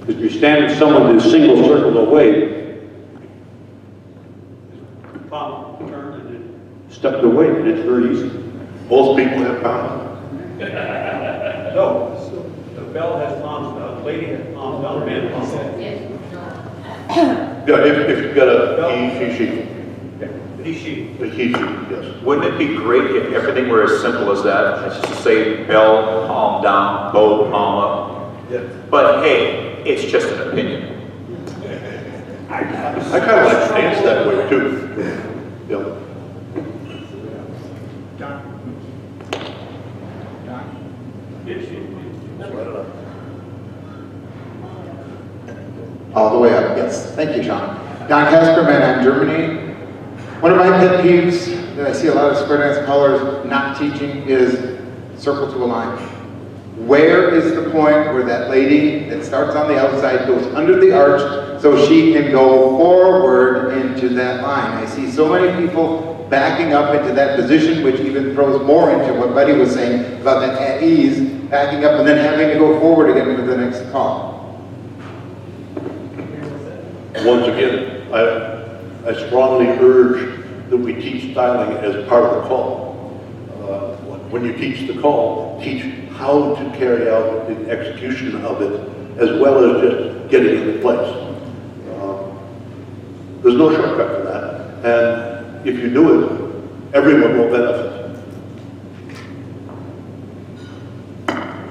if you're standing someone who's single circle away, palm, turn, and then step away, and it's very easy. Both people have palms. No, the bell has palms down, the lady has palms down, man palms down. Yeah, if you've got a he, she. The He, she, yes. Wouldn't it be great if everything were as simple as that? It's just to say bell, palm down, bow, palm up. Yeah. But hey, it's just an opinion. I kind of like to dance that way too. Yeah. All the way up, yes. Thank you, Shauna. Don Kasperman, I'm Germany. One of my pet peeves that I see a lot of square dance callers not teaching is circle to a line. Where is the point where that lady that starts on the outside goes under the arch so she can go forward into that line? I see so many people backing up into that position, which even throws more into what Buddy was saying about that at ease, backing up and then having to go forward again into the next call. Once again, I strongly urge that we teach styling as part of the call. When you teach the call, teach how to carry out the execution of it, as well as just getting it in place. There's no shortcut to that, and if you do it, everyone will benefit.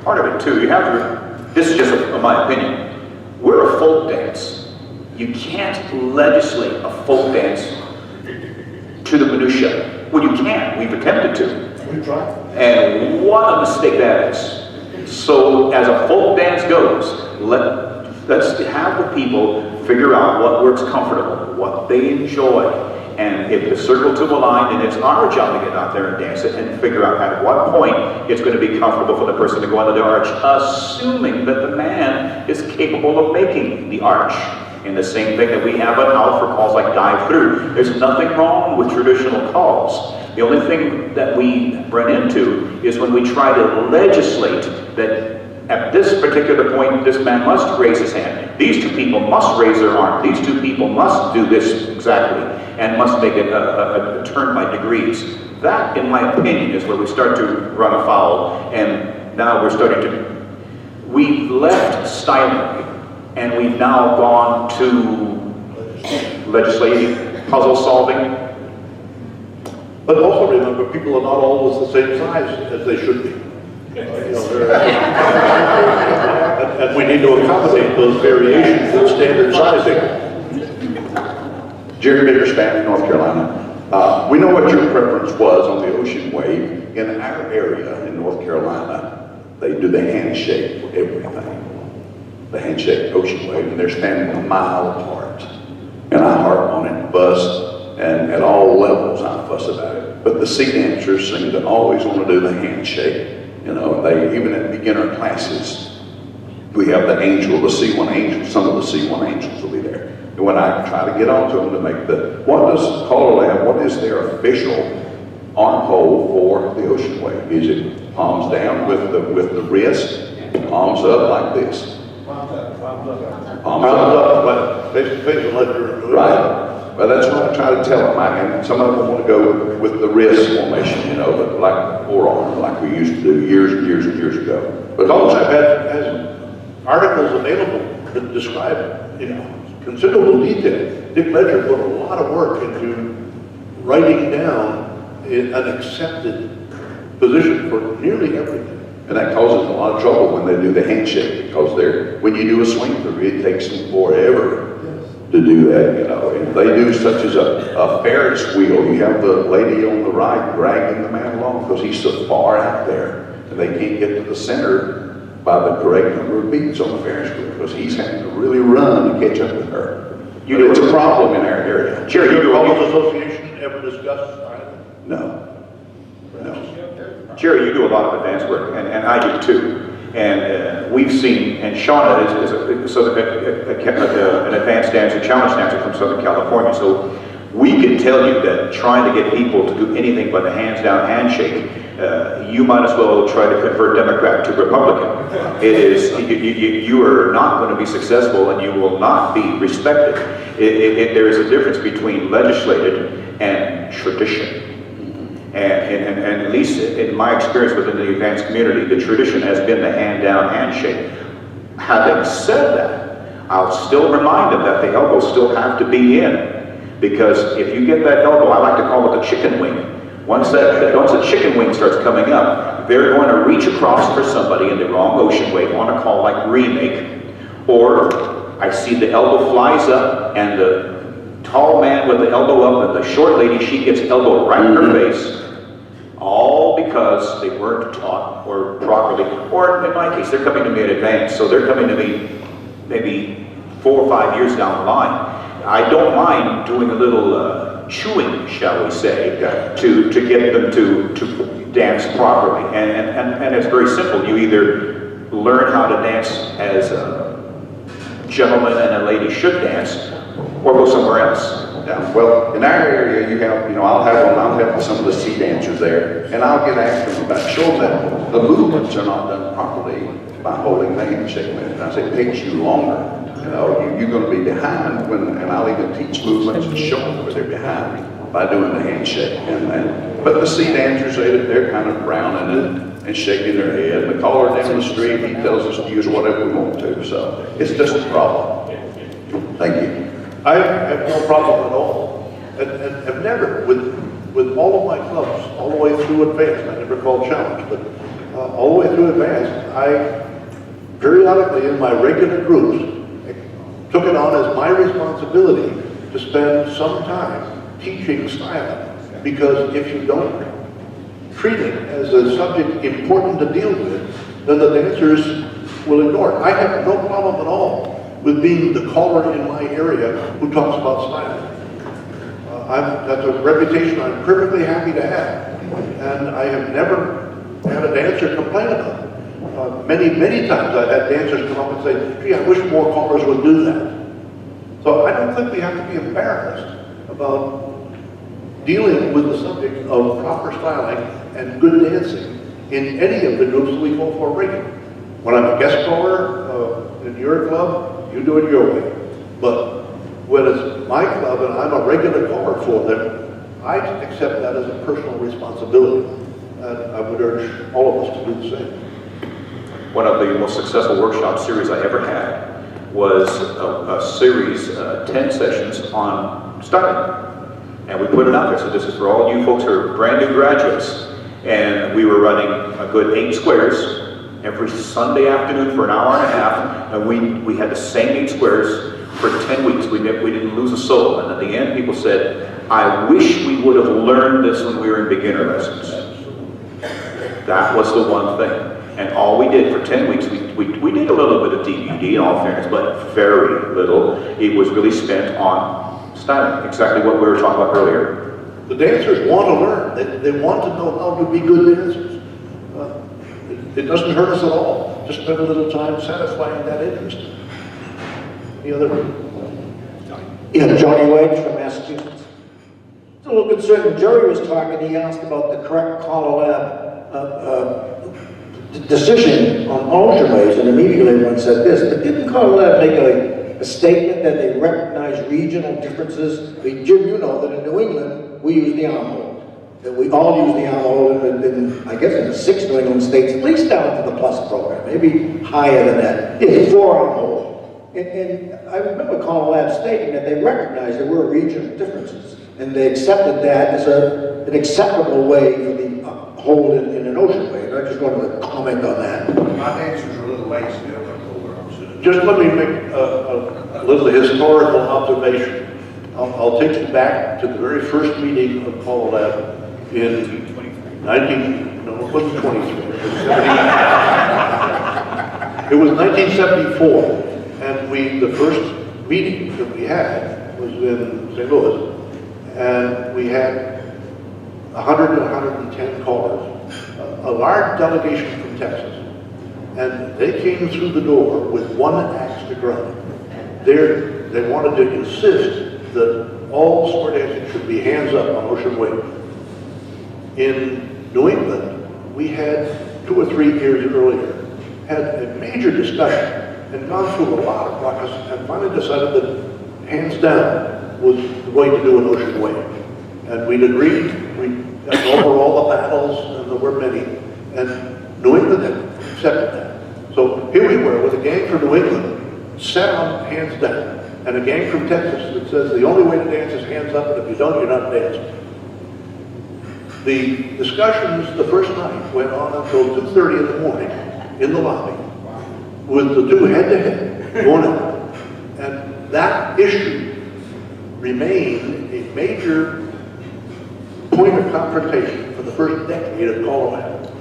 Part of it too, you have to, this is just my opinion, we're a folk dance. You can't legislate a folk dance to the minutia. Well, you can, we've attempted to. We try. And what a mistake that is. So as a folk dance goes, let's have the people figure out what works comfortable, what they enjoy. And if the circle to a line, then it's our job to get out there and dance it and figure out at what point it's going to be comfortable for the person to go under the arch, assuming that the man is capable of making the arch. And the same thing that we have out for calls like dive through. There's nothing wrong with traditional calls. The only thing that we run into is when we try to legislate that at this particular point, this man must raise his hand. These two people must raise their arm. These two people must do this exactly and must make it a turn by degrees. That, in my opinion, is where we start to run afoul. And now we're starting to, we've left styling and we've now gone to legislating, puzzle solving. But also remember, people are not always the same size as they should be. And we need to accommodate those variations in standard sizing. Jerry Bickerspan, North Carolina. We know what your preference was on the Ocean Wave. In our area in North Carolina, they do the handshake for everything. The handshake Ocean Wave, and they're standing a mile apart. And I harp on it, bust, and at all levels I fuss about it. But the sea dancers seem to always want to do the handshake. You know, they, even in beginner classes, we have the angel, the C1 angel, some of the C1 angels will be there. And when I try to get onto them to make the, what does CALLERLAB, what is their official armhole for the Ocean Wave? Is it palms down with the wrist, palms up like this? Palms up, but face to face and let her do it. right. Well, that's what I try to tell them. And some of them want to go with the wrist formation, you know, but like forearm, like we used to do years and years and years ago. But CALLERLAB has articles available that describe, considerable detail. Dick Ledger put a lot of work into writing down an accepted position for nearly everything. And that causes a lot of trouble when they do the handshake, because when you do a swing through, it takes them forever to do that, you know. If they do such as a Ferris wheel, you have the lady on the right dragging the man along because he's so far out there, and they can't get to the center by the correct number of beats on the Ferris wheel because he's having to really run to catch up with her. You know, it's a problem in our area. Has your College Association ever discussed styling? No. No. Jerry, you do a lot of advanced work, and I do too. And we've seen, and Shauna is an advanced dancer, challenge dancer from Southern California. So we can tell you that trying to get people to do anything but a hands down handshake, you might as well try to convert Democrat to Republican. It is, you are not going to be successful and you will not be respected. There is a difference between legislated and tradition. And at least in my experience within the advanced community, the tradition has been the hand-down handshake. Having said that, I'll still remind them that the elbows still have to be in, because if you get that elbow, I like to call it the chicken wing. Once the chicken wing starts coming up, they're going to reach across for somebody in the wrong ocean wave on a call like remake, or I see the elbow flies up and the tall man with the elbow up and the short lady, she gets elbow right in her face. All because they weren't taught or properly, or in my case, they're coming to me in advance, so they're coming to me maybe 4 or 5 years down the line. I don't mind doing a little chewing, shall we say, to get them to dance properly. And it's very simple. You either learn how to dance as a gentleman and a lady should dance, or go somewhere else. Yeah, well, in our area, you have, you know, I'll have some of the sea dancers there, and I'll get asked them about, show them the movements are not done properly by holding the handshake method. I say, it takes you longer. You know, you're going to be behind when, and I'll even teach movements and show them where they're behind by doing the handshake. But the sea dancers, they're kind of frowning and shaking their head. The caller down the street, he tells us to use whatever we want to, so it's just a problem. Thank you. I have no problem at all, and have never, with all of my clubs, all the way through advanced, I never called challenge, but all the way through advanced, I periodically in my regular groups took it on as my responsibility to spend some time teaching styling, because if you don't treat it as a subject important to deal with, then the dancers will ignore it. I have no problem at all with being the caller in my area who talks about styling. That's a reputation I'm perfectly happy to have, and I have never had a dancer complain about it. Many times I've had dancers come up and say, gee, I wish more callers would do that. So I don't think we have to be embarrassed about dealing with the subject of proper styling and good dancing in any of the groups that we go for regularly. When I'm a guest caller in your club, you do it your way. But when it's my club and I'm a regular caller for them, I accept that as a personal responsibility. And I would urge all of us to do the same. One of the most successful workshop series I ever had was a series, 10 sessions on styling. And we put it out there, so this is for all you folks who are brand new graduates. And we were running a good 8 squares every Sunday afternoon for an hour and a half, and we had the same 8 squares for 10 weeks. We didn't lose a soul, and at the end people said, I wish we would have learned this when we were in beginner lessons. That was the one thing. And all we did for 10 weeks, we did a little bit of DVD in all fairness, but very little. It was really spent on styling, exactly what we were talking about earlier. The dancers want to learn. They want to know how to be good dancers. It doesn't hurt us at all. Just spend a little time satisfying that interest. Any other? Yeah, Johnny White from Massachusetts. It's a little concerned when Jerry was talking, he asked about the correct CALLERLAB decision on ocean waves, and immediately everyone said this, but didn't CALLERLAB make a statement that they recognize regional differences? I mean, Jim, you know that in New England, we use the arm hold. That we all use the arm hold in, I guess, in the 6 New England states, at least down to the plus program, maybe higher than that, is 4-arm hold. And I remember CALLERLAB stating that they recognized there were regional differences, and they accepted that as an acceptable way for the hold in an ocean wave. I just wanted to comment on that. My dancers are a little lazy. They don't like to hold their arms in just let me make a little historical observation. I'll take you back to the very first meeting of CALLERLAB in 19, no, it wasn't 23, it was 70. It was 1974, and the first meeting that we had was in St. Louis, and we had 100 to 110 callers, a large delegation from Texas, and they came through the door with one axe to grind. They wanted to insist that all square dancing should be hands up on ocean wave. In New England, we had 2 or 3 years earlier had a major discussion and gone through a lot of process and finally decided that hands down was the way to do an ocean wave. And we'd agreed, we got over all the battles, and there were many, and New England had accepted that. So here we were with a gang from New England set on hands down, and a gang from Texas that says the only way to dance is hands up, and if you don't, you're not dancing. The discussions the first night went on until 2:30 in the morning in the lobby with the two head-to-head going out. And that issue remained a major point of confrontation for the first decade of CALLERLAB.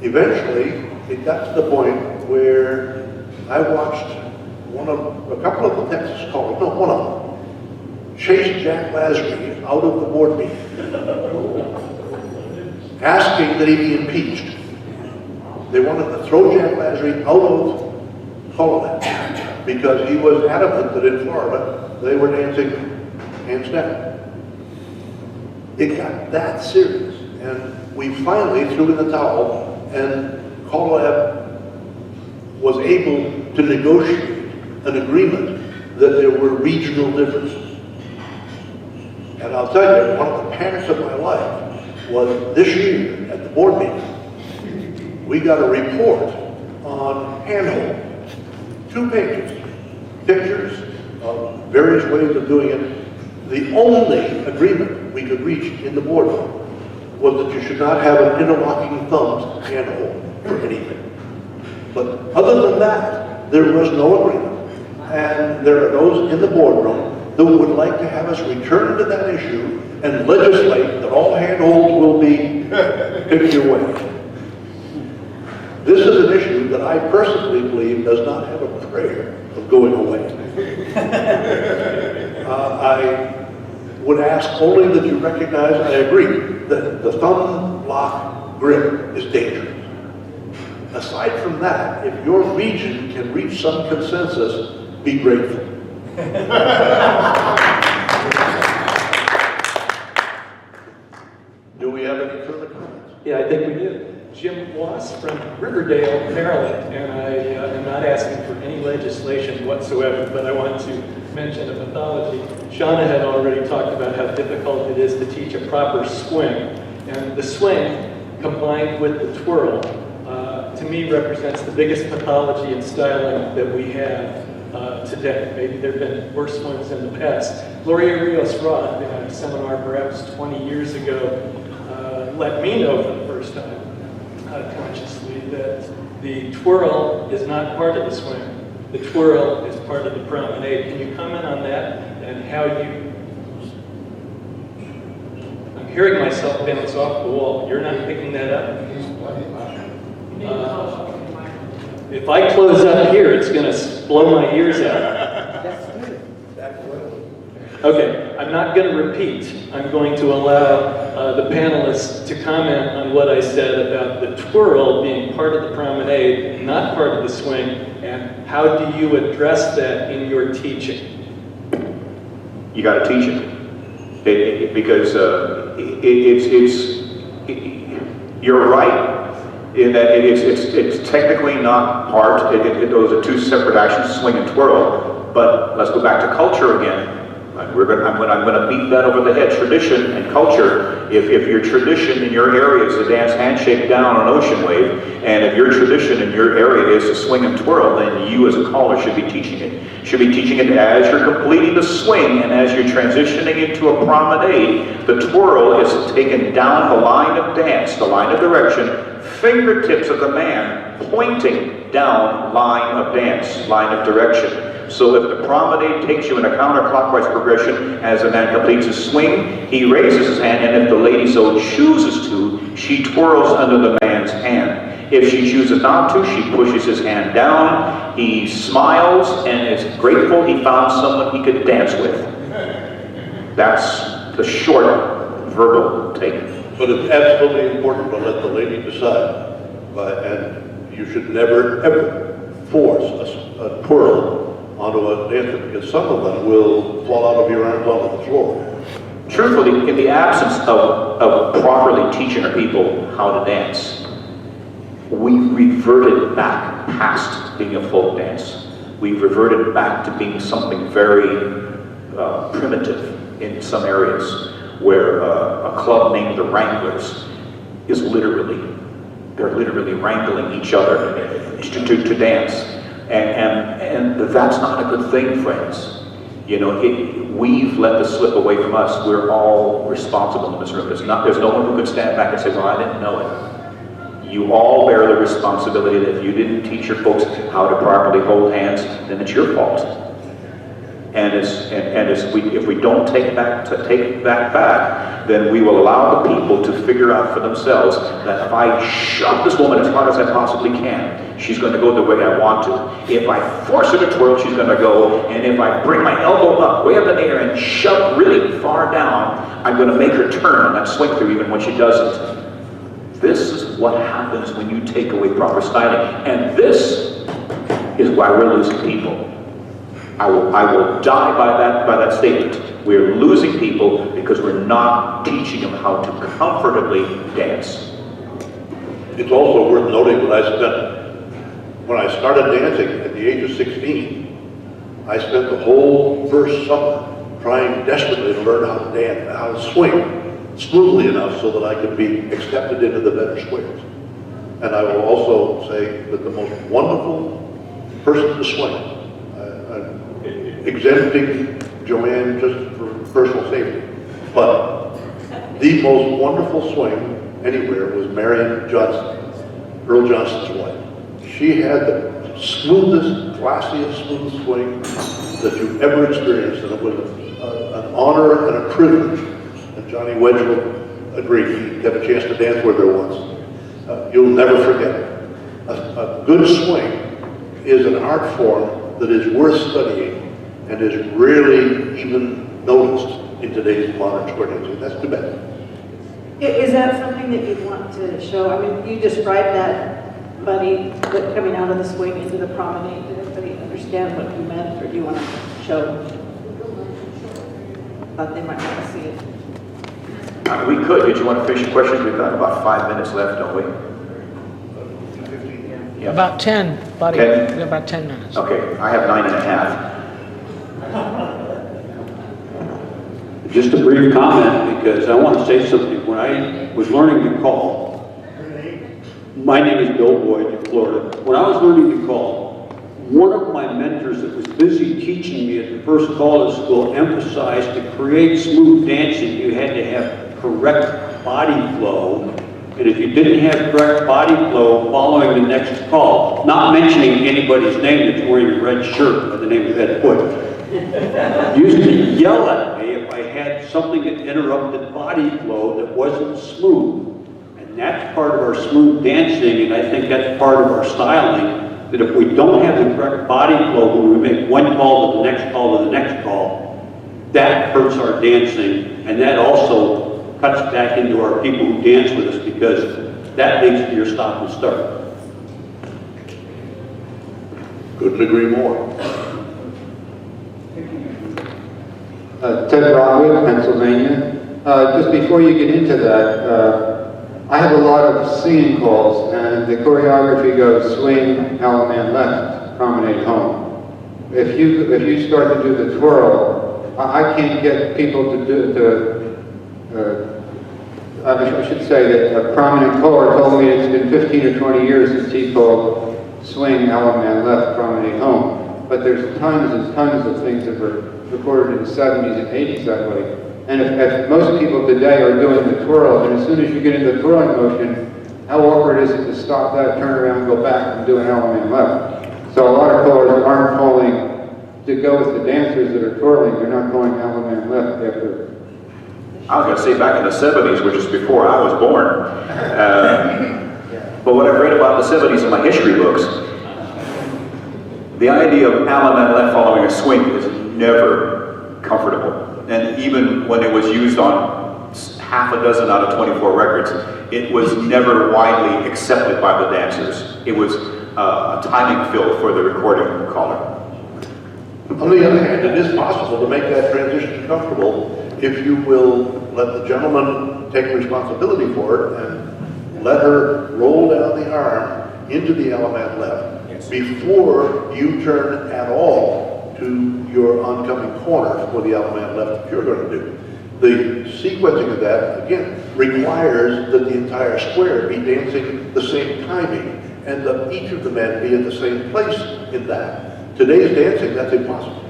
Eventually, it got to the point where I watched a couple of the Texas callers, no, one of them, chase Jack Lasry out of the board meeting, asking that he be impeached. They wanted to throw Jack Lasry out of CALLERLAB because he was adamant that in Florida they were dancing hands down. It got that serious, and we finally threw in the towel, and CALLERLAB was able to negotiate an agreement that there were regional differences. And I'll tell you, one of the panics of my life was this year at the board meeting, we got a report on handhold, 2 pages, pictures of various ways of doing it. The only agreement we could reach in the boardroom was that you should not have an interlocking thumbs handhold for anything. But other than that, there was no agreement. And there are those in the boardroom that would like to have us return to that issue and legislate that all handholds will be pick your way. This is an issue that I personally believe does not have a prayer of going away. I would ask only that you recognize, I agree, that the thumb lock grip is dangerous. Aside from that, if your region can reach some consensus, be grateful. Do we have any further comments? Yeah, I think we do. Jim Wass from Riverdale, Maryland, and I am not asking for any legislation whatsoever, but I want to mention a pathology. Shauna had already talked about how difficult it is to teach a proper swing, and the swing combined with the twirl, to me represents the biggest pathology in styling that we have today. Maybe there have been worse ones in the past. Gloria Rios-Roth, in a seminar perhaps 20 years ago, let me know for the first time, consciously, that the twirl is not part of the swing. The twirl is part of the promenade. Can you comment on that and how you... I'm hearing myself bounce off the wall. You're not picking that up? If I close up here, it's going to blow my ears out. Okay, I'm not going to repeat. I'm going to allow the panelists to comment on what I said about the twirl being part of the promenade, not part of the swing, and how do you address that in your teaching? You got to teach it, because you're right in that it's technically not part. Those are 2 separate actions, swing and twirl. But let's go back to culture again. I'm going to beat that over the head. Tradition and culture. If your tradition in your area is to dance handshake down on ocean wave, and if your tradition in your area is to swing and twirl, then you as a caller should be teaching it. Should be teaching it as you're completing the swing and as you're transitioning into a promenade. The twirl is taken down the line of dance, the line of direction, fingertips of the man pointing down line of dance, line of direction. So if the promenade takes you in a counterclockwise progression as the man completes his swing, he raises his hand, and if the lady so chooses to, she twirls under the man's hand. If she chooses not to, she pushes his hand down, he smiles and is grateful he found someone he could dance with. That's the short verbal take. But it's absolutely important to let the lady decide. And you should never, ever force a twirl onto a dancer, because some of them will fall out of your arms onto the floor. Truthfully, in the absence of properly teaching our people how to dance, we've reverted back past being a folk dance. We've reverted back to being something very primitive in some areas, where a club named the Wranglers is they're literally wrangling each other to dance. And that's not a good thing, friends. You know, we've let this slip away from us. We're all responsible in this room. There's no one who could stand back and say, well, I didn't know it. You all bear the responsibility that if you didn't teach your folks how to properly hold hands, then it's your fault. And if we don't take that back, then we will allow the people to figure out for themselves that if I shove this woman as hard as I possibly can, she's going to go the way I want to. If I force her to twirl, she's going to go. And if I bring my elbow up, way up in the air, and shove really far down, I'm going to make her turn on that swing through even when she doesn't. This is what happens when you take away proper styling. And this is why we're losing people. I will die by that statement. We're losing people because we're not teaching them how to comfortably dance. It's also worth noting that when I started dancing at the age of 16, I spent the whole first summer trying desperately to learn how to dance, how to swing smoothly enough so that I could be accepted into the better squares. And I will also say that the most wonderful person to swing, exempting Joanne just for personal safety, but the most wonderful swing anywhere was Marion Johnson, Earl Johnson's wife. She had the smoothest, classiest smooth swing that you've ever experienced, and it was an honor and a privilege. And Johnny Wedge will agree, he had a chance to dance with her once. You'll never forget it. A good swing is an art form that is worth studying and is rarely even noticed in today's modern square dancing. That's too bad. Is that something that you'd want to show? I mean, you described that bunny coming out of the swing into the promenade. Did everybody understand what you meant, or do you want to show? Thought they might want to see it. We could. Did you want to finish your questions? We've got about 5 minutes left, don't we? Yeah. About 10, buddy. 10? We got about 10 minutes. Okay, I have 9.5. Just a brief comment, because I want to say something. When I was learning to call, my name is Bill Boyd in Florida. When I was learning to call, one of my mentors that was busy teaching me at the first call to school emphasized to create smooth dancing, you had to have correct body flow. And if you didn't have correct body flow following the next call, not mentioning anybody's name that's wearing a red shirt by the name of Ed Wood, used to yell at me if I had something that interrupted body flow that wasn't smooth. And that's part of our smooth dancing, and I think that's part of our styling, that if we don't have the correct body flow when we make one call to the next call to the next call, that hurts our dancing, and that also cuts back into our people who dance with us, because that leads to your stop and start. Couldn't agree more. Ted Broadwood, Pennsylvania. Just before you get into that, I have a lot of singing calls, and the choreography goes swing, element left, promenade home. If you start to do the twirl, I can't get people to do I should say that a prominent caller told me it's been 15 or 20 years since he called swing, element left, promenade home. But there's tons and tons of things that were recorded in the 70s and 80s that way. And if most people today are doing the twirl, and as soon as you get into the twirling motion, how awkward is it to stop that, turn around, go back and do an element left? So a lot of colors aren't falling to go with the dancers that are twirling, they're not going element left after. I was going to say back in the 70s, which is before I was born. But what I've read about the 70s in my history books, the idea of Allen and left following a swing is never comfortable. And even when it was used on half a dozen out of 24 records, it was never widely accepted by the dancers. It was a timing fill for the recording caller. On the other hand, it is possible to make that transition comfortable if you will let the gentleman take responsibility for it and let her roll down the arm into the element left before you turn at all to your oncoming corner for the element left that you're going to do. The sequencing of that, again, requires that the entire square be dancing the same timing and that each of the men be at the same place in that. Today's dancing, that's impossible.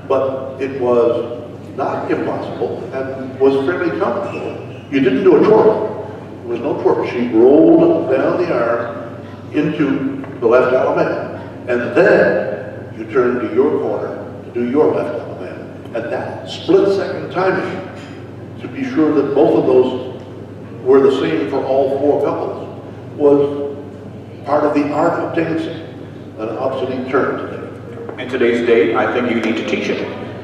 But it was not impossible and was fairly comfortable. You didn't do a twirl. There was no twirl. She rolled down the arm into the left element, and then you turned to your corner to do your left element. And that split-second timing to be sure that both of those were the same for all four couples was part of the art of dancing, an obsolete term today. In today's day, I think you need to teach it.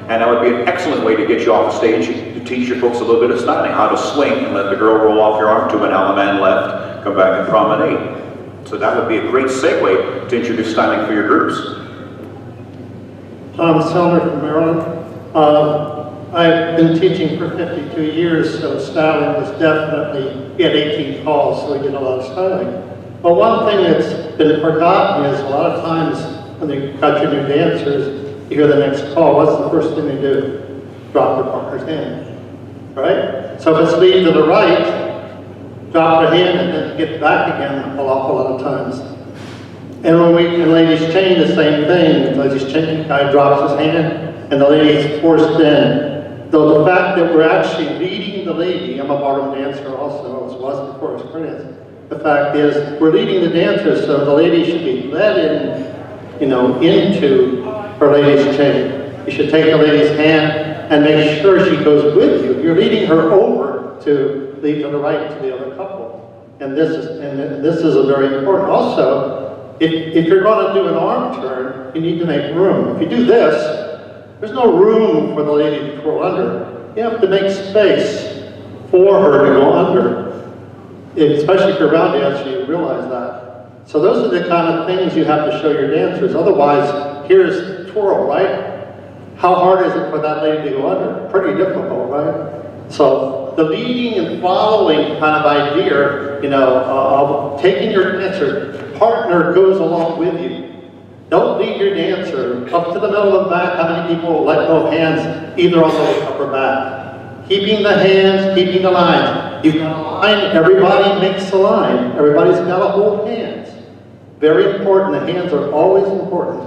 And that would be an excellent way to get you off the stage, to teach your folks a little bit of styling, how to swing and let the girl roll off your arm to an element left, come back and promenade. So that would be a great segue to introduce styling for your groups. Tom Selner from Maryland. I've been teaching for 52 years, so styling was definitely, we had 18 calls, so we did a lot of styling. But one thing that's been forgotten is a lot of times when you got your new dancers, you hear the next call, what's the first thing they do? Drop their partner's hand, right? So if it's lead to the right, drop their hand and then get back again an awful lot of times. And when we, in ladies chain, the same thing. Ladies chain, the guy drops his hand and the lady's forced in. Though the fact that we're actually leading the lady, I'm a ballroom dancer also, as was before experience. The fact is, we're leading the dancers, so the lady should be led in, into her ladies chain. You should take the lady's hand and make sure she goes with you. You're leading her over to lead to the right to the other couple. And this is a very important. Also, if you're going to do an arm turn, you need to make room. If you do this, there's no room for the lady to twirl under. You have to make space for her to go under. Especially if you're a round dancer, you realize that. So those are the kind of things you have to show your dancers. Otherwise, here's twirl, right? How hard is it for that lady to go under? Pretty difficult, right? So the leading and following kind of idea, of taking your dancer, partner goes along with you. Don't lead your dancer up to the middle of the back. How many people let go of hands either on the upper back? Keeping the hands, keeping the lines. You've got a line, everybody makes a line. Everybody's got to hold hands. Very important, the hands are always important.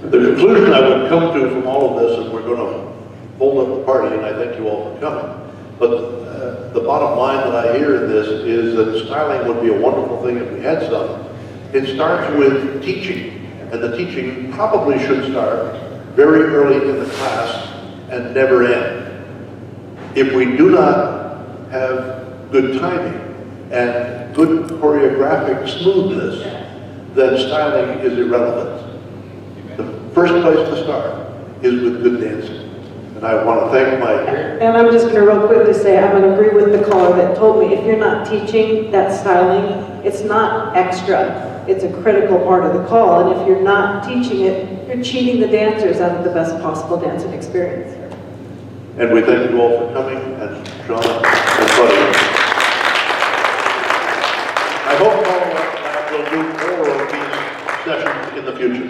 The conclusion I would come to from all of this, and we're going to hold up the party, and I thank you all for coming, but the bottom line that I hear in this is that styling would be a wonderful thing if we had some. It starts with teaching, and the teaching probably should start very early in the class and never end. If we do not have good timing and good choreographic smoothness, then styling is irrelevant. The first place to start is with good dancing. And I want to thank my... And I'm just going to real quickly say, I'm going to agree with the caller that told me if you're not teaching that styling, it's not extra. It's a critical part of the call. And if you're not teaching it, you're cheating the dancers out of the best possible dancing experience. And we thank you all for coming, and Shauna and Buddy. I hope CALLERLAB will do more of these sessions in the future.